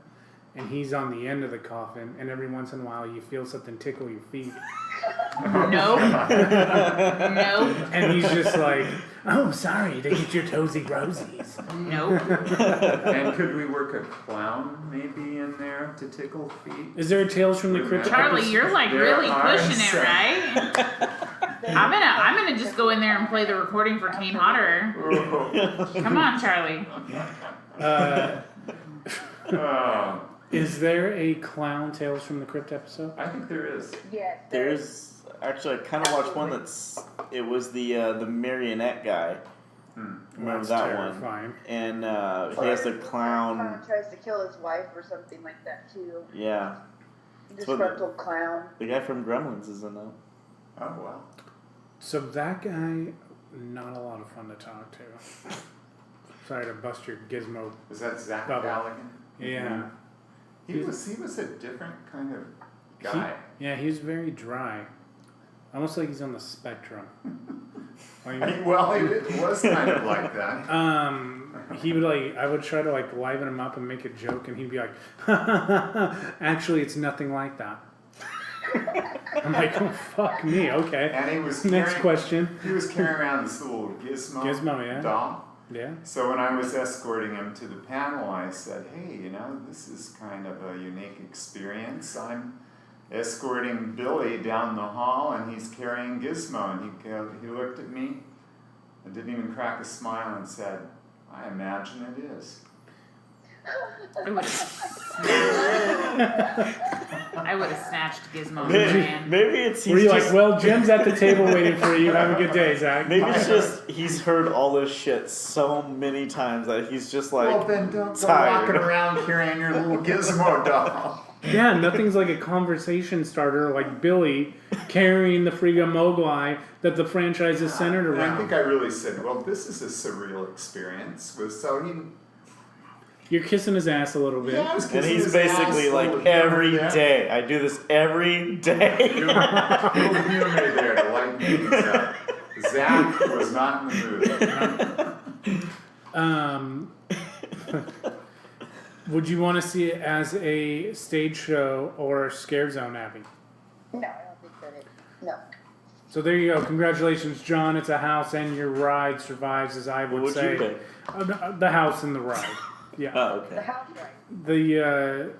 and he's on the end of the coffin, and every once in a while you feel something tickle your feet. Nope. Nope. And he's just like, oh, sorry to get your toesy rosies. Nope. And could we work a clown maybe in there to tickle feet? Is there a Tales from the Crypt Charlie, episode? you're like There really are pushing it, some. right? I'm gonna just go in there and play the recording for Kane Hodder. Come on, Charlie. Is there a clown Tales from the Crypt episode? I think there is. Yes. There's actually I kind of watched one it was the marionette guy. Remember That's that terrifying. one? And he has the clown. Clown tries to kill his wife or something like that too. Yeah, Disgruntled clown. the guy from Gremlins is in that. Oh, wow. So that guy, not a lot of fun to talk to. Sorry to bust your gizmo. Was that Zach Bubba. Galligan? Yeah. He was a different kind of guy. He was very dry. Almost like he's on the spectrum. Like, Well, it was kind of like that. he would I would try to liven him up and make a joke, and he'd be like, actually, it's nothing like that. I'm like, oh, fuck me, okay. And he was Next question. He was carrying around this little Gizmo, yeah. doll. Yeah. So when I was escorting him to the panel, I said, hey, this is kind of a unique experience. I'm escorting Billy down the hall, and he's carrying Gizmo. And he looked at me and didn't even crack a smile and said, I imagine it is. I would have snatched Gizmo, man. Maybe it's Were you just, like, well, Jim's at the table waiting for you. Have a good day, Zach. maybe it's just he's heard all this shit so many times that he's just like Well, then don't go tired. walking around carrying your little Gizmo doll. Yeah, nothing's like a conversation starter like Billy carrying the Frigga Mogwai that the franchise is centered And I around. think I really said, well, this is a surreal experience. So he... You're kissing his ass a little bit. Yeah, I was And kissing he's his basically ass, like little every humor there. day. I do this every day. Little humor there to lighten things up. Zach was not in the mood. Would you want to see it as a stage show or Scare Zone, Abby? No, I don't think that it. No. So there you go. Congratulations, John. It's a house, and your ride survives, as I would What would say. you pick? The house and the ride. Yeah. Oh, The okay. house right. The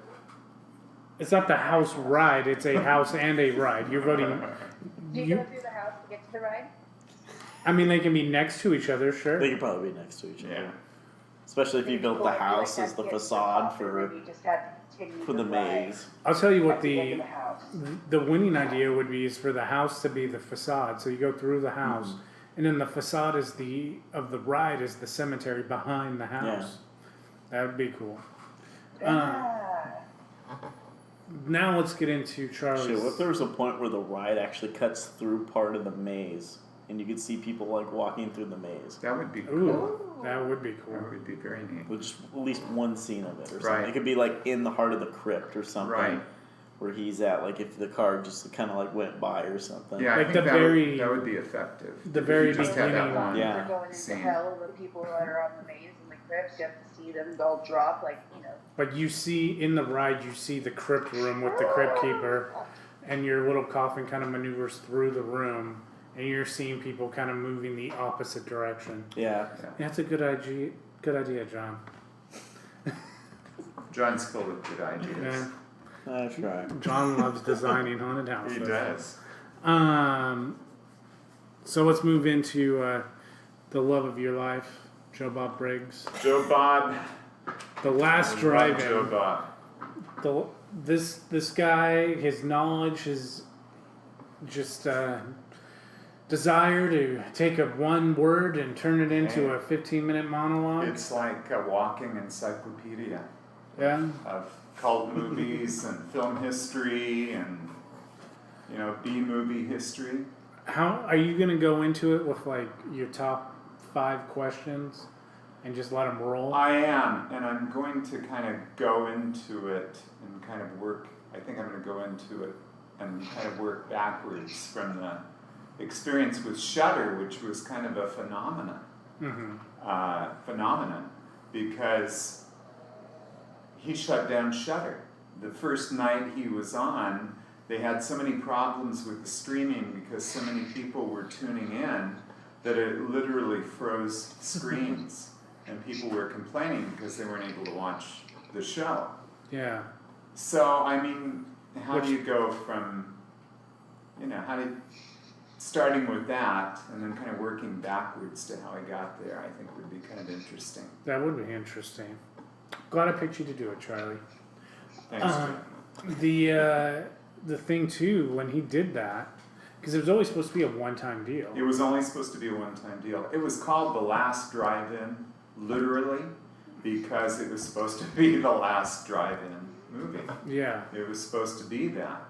it's not the house ride. It's a house and a ride. You're voting. Do you go through the house to get to the ride? I mean, they can be next to each other, sure. They could probably be next to each other. Yeah. Especially if you built the Or if you, house had as to the get to facade top, or for maybe you just had to continue the ride maze. I'll tell you what to get to the the house. the winning idea would be is for the house to be the facade. So you go through the house, and then the facade is the ride is the cemetery behind the house. That would be cool. Now let's get into Charlie's. Shit, what if there was a point where the ride actually cuts through part of the maze and you could see people like walking through the maze? That would be cool. Ooh, that would be That cool. would be very neat. With just at least one scene of it or something. Right. It could be like in the heart of the crypt or something. Right. Where he's at, like if the car just kind of like went by or something. Yeah, I Like think the that would be effective. the If very you just had that beginning- one Yeah. They're going into scene. hell, the people that are on the maze and the crypts, you have to see them all drop, But you see in the ride, you see the crypt room with the crypt keeper, and your little coffin kind of maneuvers through the room, and you're seeing people kind of moving the opposite direction. Yeah. That's a good idea. Good idea, John. John's full of good ideas. Yeah. That's right. John loves designing haunted He houses. does. So let's move into the love of your life, Joe Bob Briggs. Joe Bob. The last Joe drive-in. Bob. This guy, his knowledge, his just desire to take one word and turn it into a 15-minute monologue. It's like a walking encyclopedia Yeah. of cult movies and film history and B-movie history. How are you gonna go into it with like your top 5 questions and just let them roll? I am, and I'm going to kind of go into it and kind of work. I think I'm going to go into it and kind of work backwards from experience with Shudder, which was kind of a phenomenon, because he shut down Shudder. The first night he was on, they had so many problems with the streaming because so many people were tuning in that it literally froze screens, and people were complaining because they weren't able to watch the show. Yeah. So, I mean, how do you go from, starting with that and then kind of working backwards to how I got there, I think would be kind of interesting. That would be interesting. Glad I picked you to do it, Charlie. Thanks, John. The thing too, when he did that, because it was always supposed to be a one-time deal. It was only supposed to be a one-time deal. It was called The Last Drive-In, literally, because it was supposed to be the last drive-in movie. Yeah. It was supposed to be that.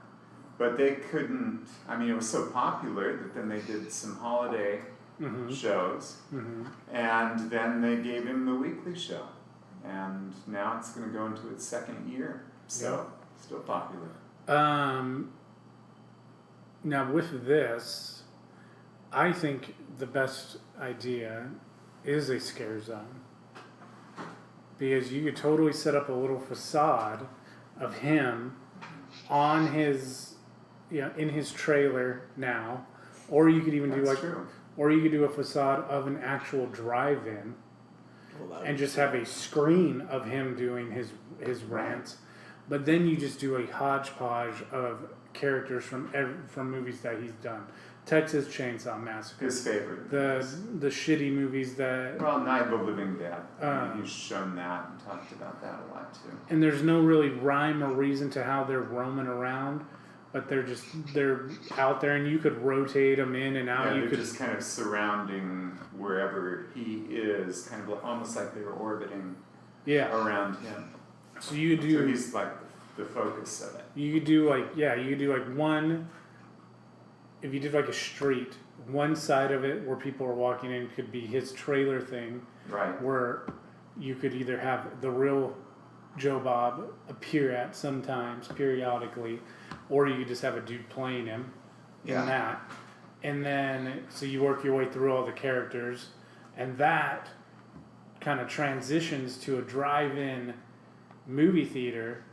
But they couldn't, it was so popular that then they did some holiday shows, and then they gave him the weekly show. And now it's going to go into its second year, so still popular. Now with this, I think the best idea is a scare zone. Because you could totally set up a little facade of him on his, in his trailer now, or you could even or you could do a facade of an actual drive-in, and just have a screen of him doing his rants. But then you just do a hodgepodge of characters from movies that he's done. Texas Chainsaw Massacre. His favorite. The shitty movies that... Well, Night of the Living Dead. He's shown that and talked about that a lot too. And there's no really rhyme or reason to how they're roaming around, but they're out there, and you could rotate them in and out. Yeah, they're just kind of surrounding wherever he is, kind of almost like they were orbiting around him. So you do... So he's like the focus of it. You could do one... If you did like a street, one side of it where people are walking in could be his trailer thing. Right. Where you could either have the real Joe Bob appear at sometimes, periodically, or you could just have a dude playing him in that. And then, so you work your way through all the characters, and that kind of transitions to a drive-in movie theater,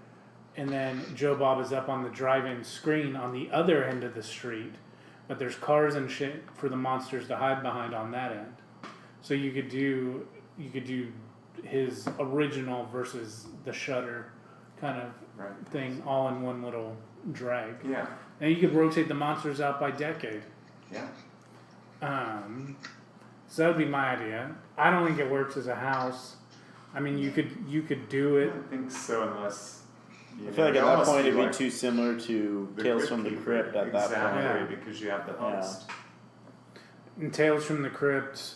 and then Joe Bob is up on the drive-in screen on the other end of the street, but there's cars and shit for the monsters to hide behind on that end. So you could do his original versus the Shudder kind of thing all in one little drag. Yeah. And you could rotate the monsters out by decade. Yeah. So that would be my idea. I don't think it works as a house. I mean, you could do I it. don't think so unless... I feel like at that point it'd be too similar to Tales from the Crypt at that point. Exactly, because you have the host. And Tales from the Crypt,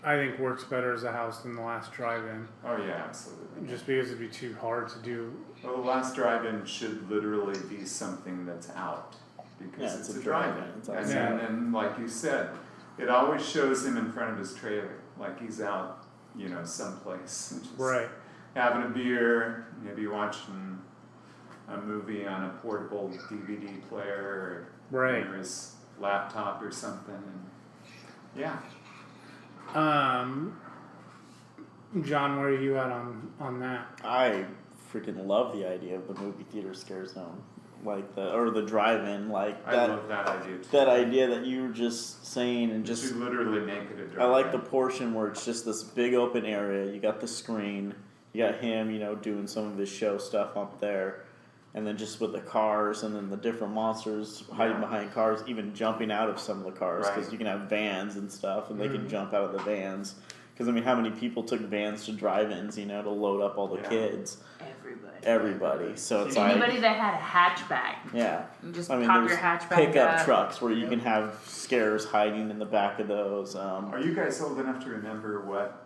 I think, works better as a house than The Last Drive-In. Oh yeah, absolutely. Just because it'd be too hard to do. Well, The Last Drive-In should literally be something that's out. Because it's a drive-in. And then, like you said, it always shows him in front of his trailer. Like he's out, someplace. Just having a beer, maybe watching a movie on a portable DVD player or his laptop or something. And John, where are you at on that? I freaking love the idea of the movie theater scare zone, the drive-in, I love that idea too. That idea that you were just saying, and just you literally make it a drive-in. I like the portion where it's just this big open area. You got the screen, you got him, doing some of his show stuff up there. And then just with the cars, and then the different monsters hiding behind cars, even jumping out of some of the cars, because you can have vans and stuff, and they can jump out of the vans. Because how many people took vans to drive-ins, to load up all the kids? Everybody. So it's anybody that had a hatchback. Yeah. You just pop your hatchback pickup trucks where you can have scares hiding in the back of those. Are you guys old enough to remember what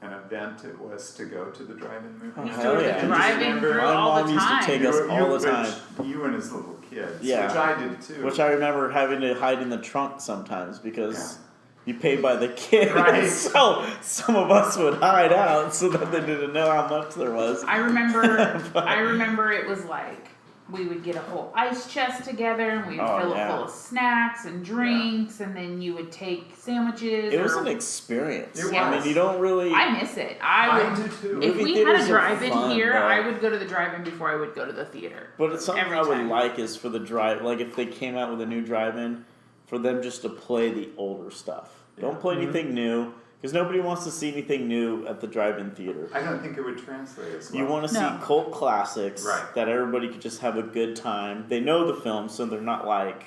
an event it was to go to the drive-in movie? We used to go to the drive-in through all the time. My mom used to take us all the time. You and his little kids, which Yeah. I did too. Which I remember having to hide in the trunk sometimes because you pay by the kid. Right. So some of us would hide out so that they didn't know how much there was. I remember it was like we would get a whole ice chest together and we would Oh, fill yeah. it full of snacks and drinks, and then you would take sandwiches. It was or- an experience. It I mean, was. you don't really. I miss it. I would. do too. If Movie we had a theaters are drive-in fun, here, but- I would go to the drive-in before I would go to the theater. But it's something Every I would time. like is for the drive, like if they came out with a new drive-in, for them just to play the older stuff. Don't play anything new, because nobody wants to see anything new at the drive-in theater. I don't think it would translate as well. You want to see No. cult classics Right. that everybody could just have a good time. They know the film, so they're not like,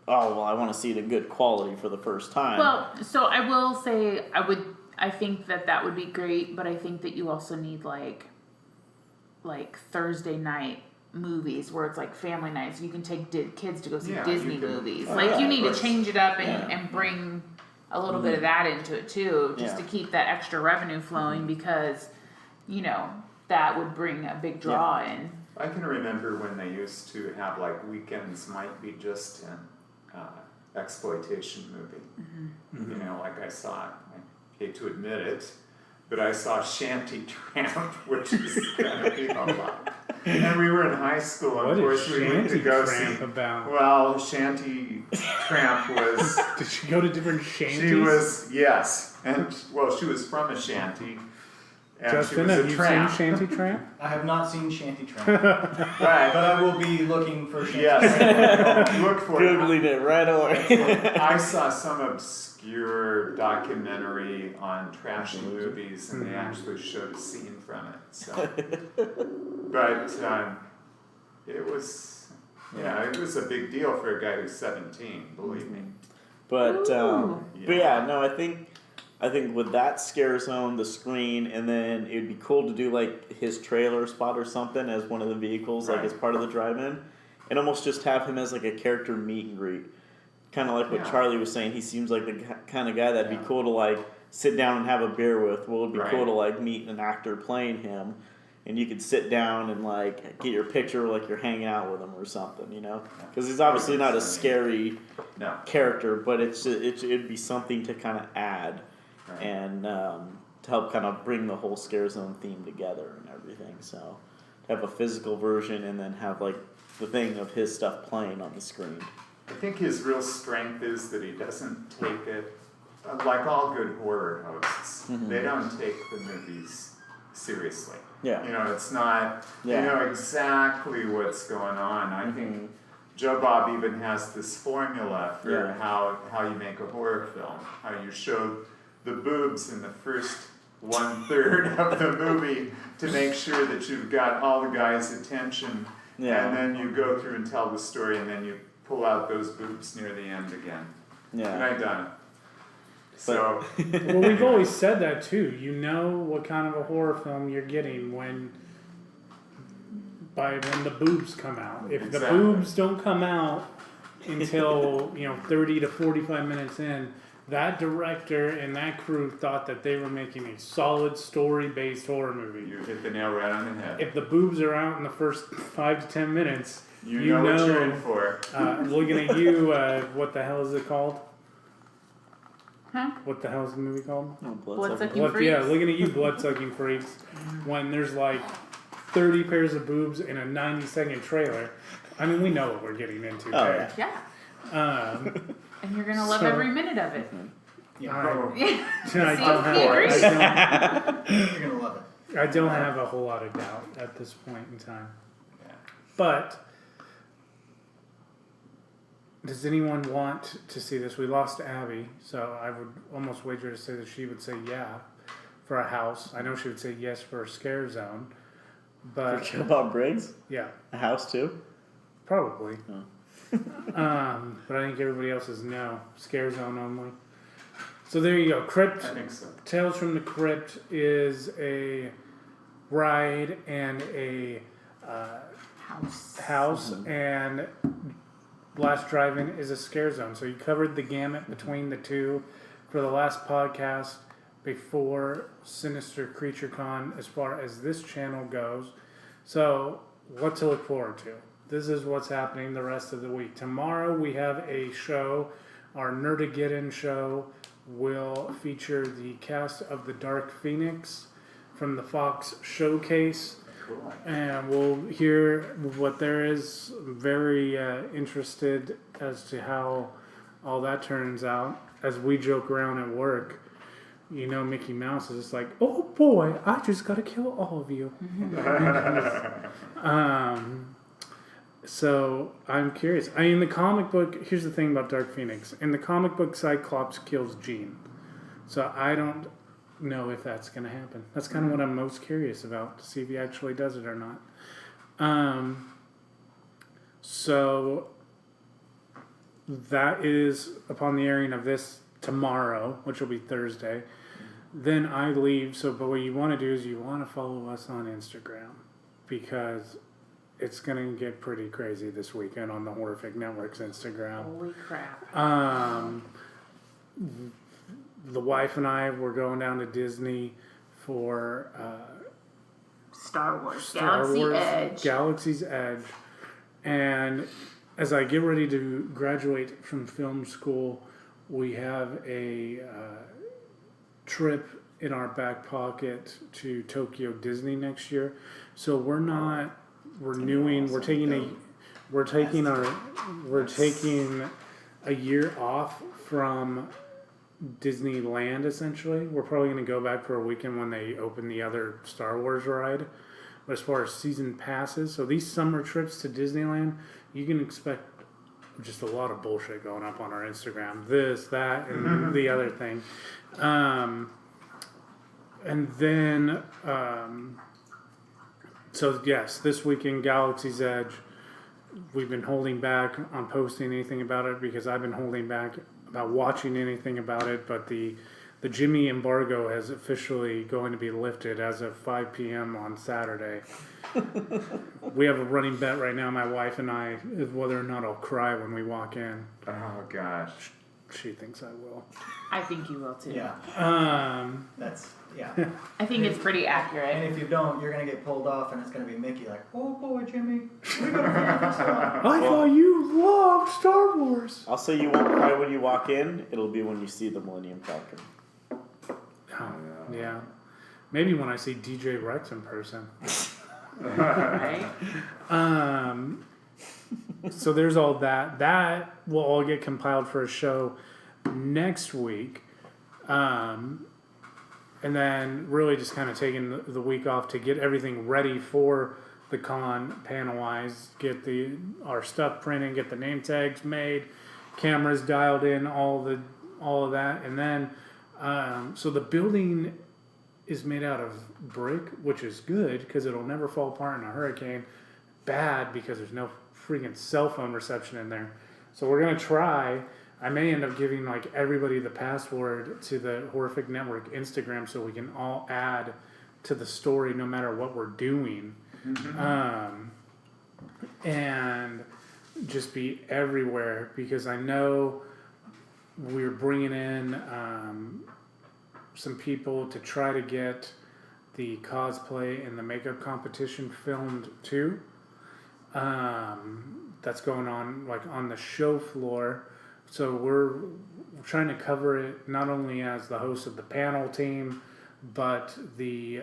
oh, well, I want to see it in good quality for the first time. Well, so I will say I think that would be great, but I think that you also need like Thursday night movies where it's like family nights. You can take kids to go see Yeah, Disney you can- movies. Oh, like yeah, you of need to course. change it up and, Yeah. and bring a little bit of that into it too, just Yeah. to keep that extra revenue flowing because, that would bring a big draw in. I can remember when they used to have like weekends might be just an exploitation movie. You know, like I saw, I hate to admit it, but I saw Shanty Tramp, which is kind of a lot. And we were in high school, and What of is course we went to Shanty go Tramp see. about? Well, Shanty Tramp was. Did she go to different shanties? She was, yes, and well, she was from a shanty, and Justin, she was have a you tramp. seen Shanty Tramp? I have not seen Shanty Tramp, but Right, I will be looking for Shanty yes, look for it. Googling it right away. I saw some obscure documentary on trashy movies, and they actually showed a scene from it. So, but it was, it was a big deal for a guy who's 17. Believe me. But Ooh. but yeah, no, I think with that scare zone, the screen, and then it'd be cool to do like his trailer spot or something as one of the vehicles, like Right. as part of the drive-in, and almost just have him as like a character meet and greet, kind of like what Yeah. Charlie was saying. He seems like the kind of guy that'd Yeah. be cool to like sit down and have a beer with. Well, it'd be Right. cool to like meet an actor playing him. And you could sit down and like get your picture like you're hanging out with him or something, because he's obviously not a scary No. character, but it'd be something to kind of add Right. and to help kind of bring the whole scare zone theme together and everything. So to have a physical version and then have like the thing of his stuff playing on the screen. I think his real strength is that he doesn't take it, like all good horror hosts, they don't take the movies seriously. Yeah. It's not, Yeah. you know exactly what's going on. I think Joe Bob even has this formula for Yeah. how you make a horror film, how you show the boobs in the first 1/3 of the movie to make sure that you've got all the guys' attention, Yeah. and then you go through and tell the story, and then you pull out those boobs near the end again. And Yeah. I've done it. So, Well, we've always said that too. You know what kind of a horror film you're getting when the boobs come out. If the Exactly. boobs don't come out until 30 to 45 minutes in, that director and that crew thought that they were making a solid story-based horror movie. you hit the nail right on the head. If the boobs are out in the first 5 to 10 minutes, You know what you're in for. looking at you, what the hell is it called? Huh? What the hell is the movie called? Oh, Bloodsucking Yeah, freaks. looking at you, blood-sucking freaks, when there's like 30 pairs of boobs in a 90-second trailer. I mean, we know what we're getting into Oh, there. Yeah. And you're gonna love So- every minute of it. Yeah, Oh, I See, don't we agree. you're gonna love it. I don't have a whole lot of doubt at this point in time. yeah. But does anyone want to see this? We lost Abby, so I would almost wager to say that she would say yeah for a house. I know she would say yes for a scare zone, but Joe Bob Briggs? yeah, A house too? probably. Oh. But I think everybody else is no. Scare zone only. So there you go. Crypt. I think so. Tales from the Crypt is a ride and a house, and Blast Drive-In is a scare zone. So you covered the gamut between the two for the last podcast before Sinister Creature Con as far as this channel goes. So what to look forward to. This is what's happening the rest of the week. Tomorrow we have a show. Our Nerdageddon show will feature the cast of The Dark Phoenix from the Fox Showcase. Cool. And we'll hear what there is. Very interested as to how all that turns out. As we joke around at work, you know, Mickey Mouse is just like, oh boy, I just got to kill all of you. So I'm curious. I mean, the comic book, here's the thing about Dark Phoenix. In the comic book, Cyclops kills Jean. So I don't know if that's going to happen. That's kind of what I'm most curious about, to see if he actually does it or not. So that is upon the airing of this tomorrow, which will be Thursday. Then I leave. So, but what you want to do is you want to follow us on Instagram, because it's going to get pretty crazy this weekend on the Horrific Network's Instagram. Holy crap. The wife and I were going down to Disney for Star Wars. Galaxy's Edge. And as I get ready to graduate from film school, we have a trip in our back pocket to Tokyo Disney next year. So we're not renewing. We're taking a year off from Disneyland, essentially. We're probably going to go back for a weekend when they open the other Star Wars ride. But as far as season passes, so these summer trips to Disneyland, you can expect just a lot of bullshit going up on our Instagram. This, that, and the other thing. And then, so yes, this weekend, Galaxy's Edge, we've been holding back on posting anything about it because I've been holding back about watching anything about it, but the Jimmy embargo has officially going to be lifted as of 5 p.m. on Saturday. We have a running bet right now, my wife and I, is whether or not I'll cry when we walk in. Oh gosh. She thinks I will. I think you will too. Yeah. That's, yeah. I think it's pretty accurate. And if you don't, you're going to get pulled off and it's going to be Mickey like, oh boy, Jimmy, we got to figure this out. I thought you loved Star Wars. I'll say you won't cry when you walk in. It'll be when you see the Millennium Falcon. Oh, yeah. Maybe when I see DJ Rex in person. Right? So there's all that. That will all get compiled for a show next week. And then really just kind of taking the week off to get everything ready for the con panel-wise, get our stuff printed, get the name tags made, cameras dialed in, all of that. And then, so the building is made out of brick, which is good because it'll never fall apart in a hurricane. Bad because there's no freaking cell phone reception in there. So we're going to try. I may end up giving like everybody the password to the Horrific Network Instagram so we can all add to the story no matter what we're doing. And just be everywhere, because I know we're bringing in some people to try to get the cosplay and the makeup competition filmed too. That's going on like on the show floor. So we're trying to cover it not only as the host of the panel team, but the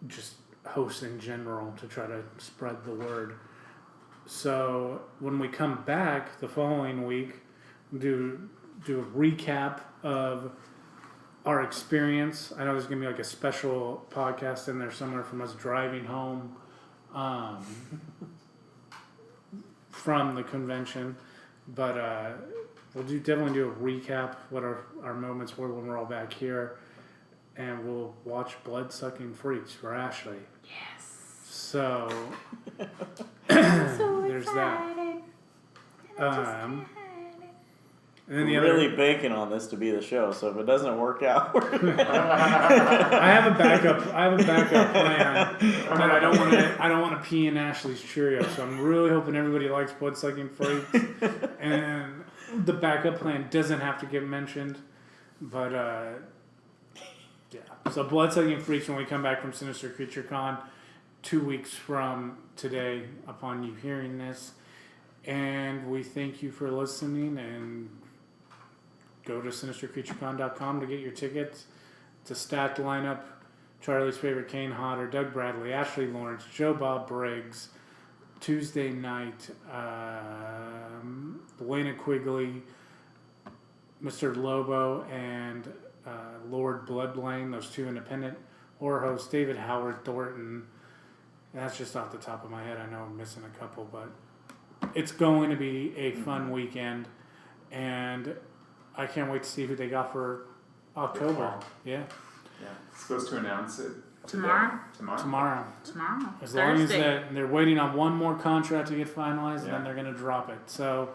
just hosts in general to try to spread the word. So when we come back the following week, do a recap of our experience. I know there's gonna be like a special podcast in there somewhere from us driving home from the convention. But we'll definitely do a recap what our moments were when we're all back here, and we'll watch Blood-Sucking Freaks for Ashley. Yes. So So there's that. And then the We're other, really banking on this to be the show, so if it doesn't work out, I have a backup plan, but I don't want to pee in Ashley's Cheerios. So I'm really hoping everybody likes Blood-Sucking Freaks, and the backup plan doesn't have to get mentioned. But yeah, so Blood-Sucking Freaks when we come back from Sinister Creature Con 2 weeks from today, upon you hearing this, and we thank you for listening and. Go to sinistercreaturecon.com to get your tickets. It's a stacked lineup. Charlie's Favorite Kane Hodder, Doug Bradley, Ashley Lawrence, Joe Bob Briggs. Tuesday night, Elena Quigley, Mr. Lobo, and Lord Bloodblane, those two independent horror hosts, David Howard Thornton. That's just off the top of my head. I know I'm missing a couple, but it's going to be a fun weekend, and I can't wait to see who they got for October. Yeah. Yeah. Supposed to announce it today. Tomorrow. As Thursday. long as they're waiting on one more contract to get finalized, and Yeah. then they're going to drop it. So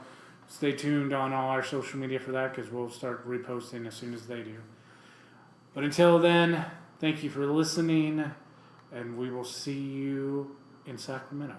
stay tuned on all our social media for that, because we'll start reposting as soon as they do. But until then, thank you for listening, and we will see you in Sacramento.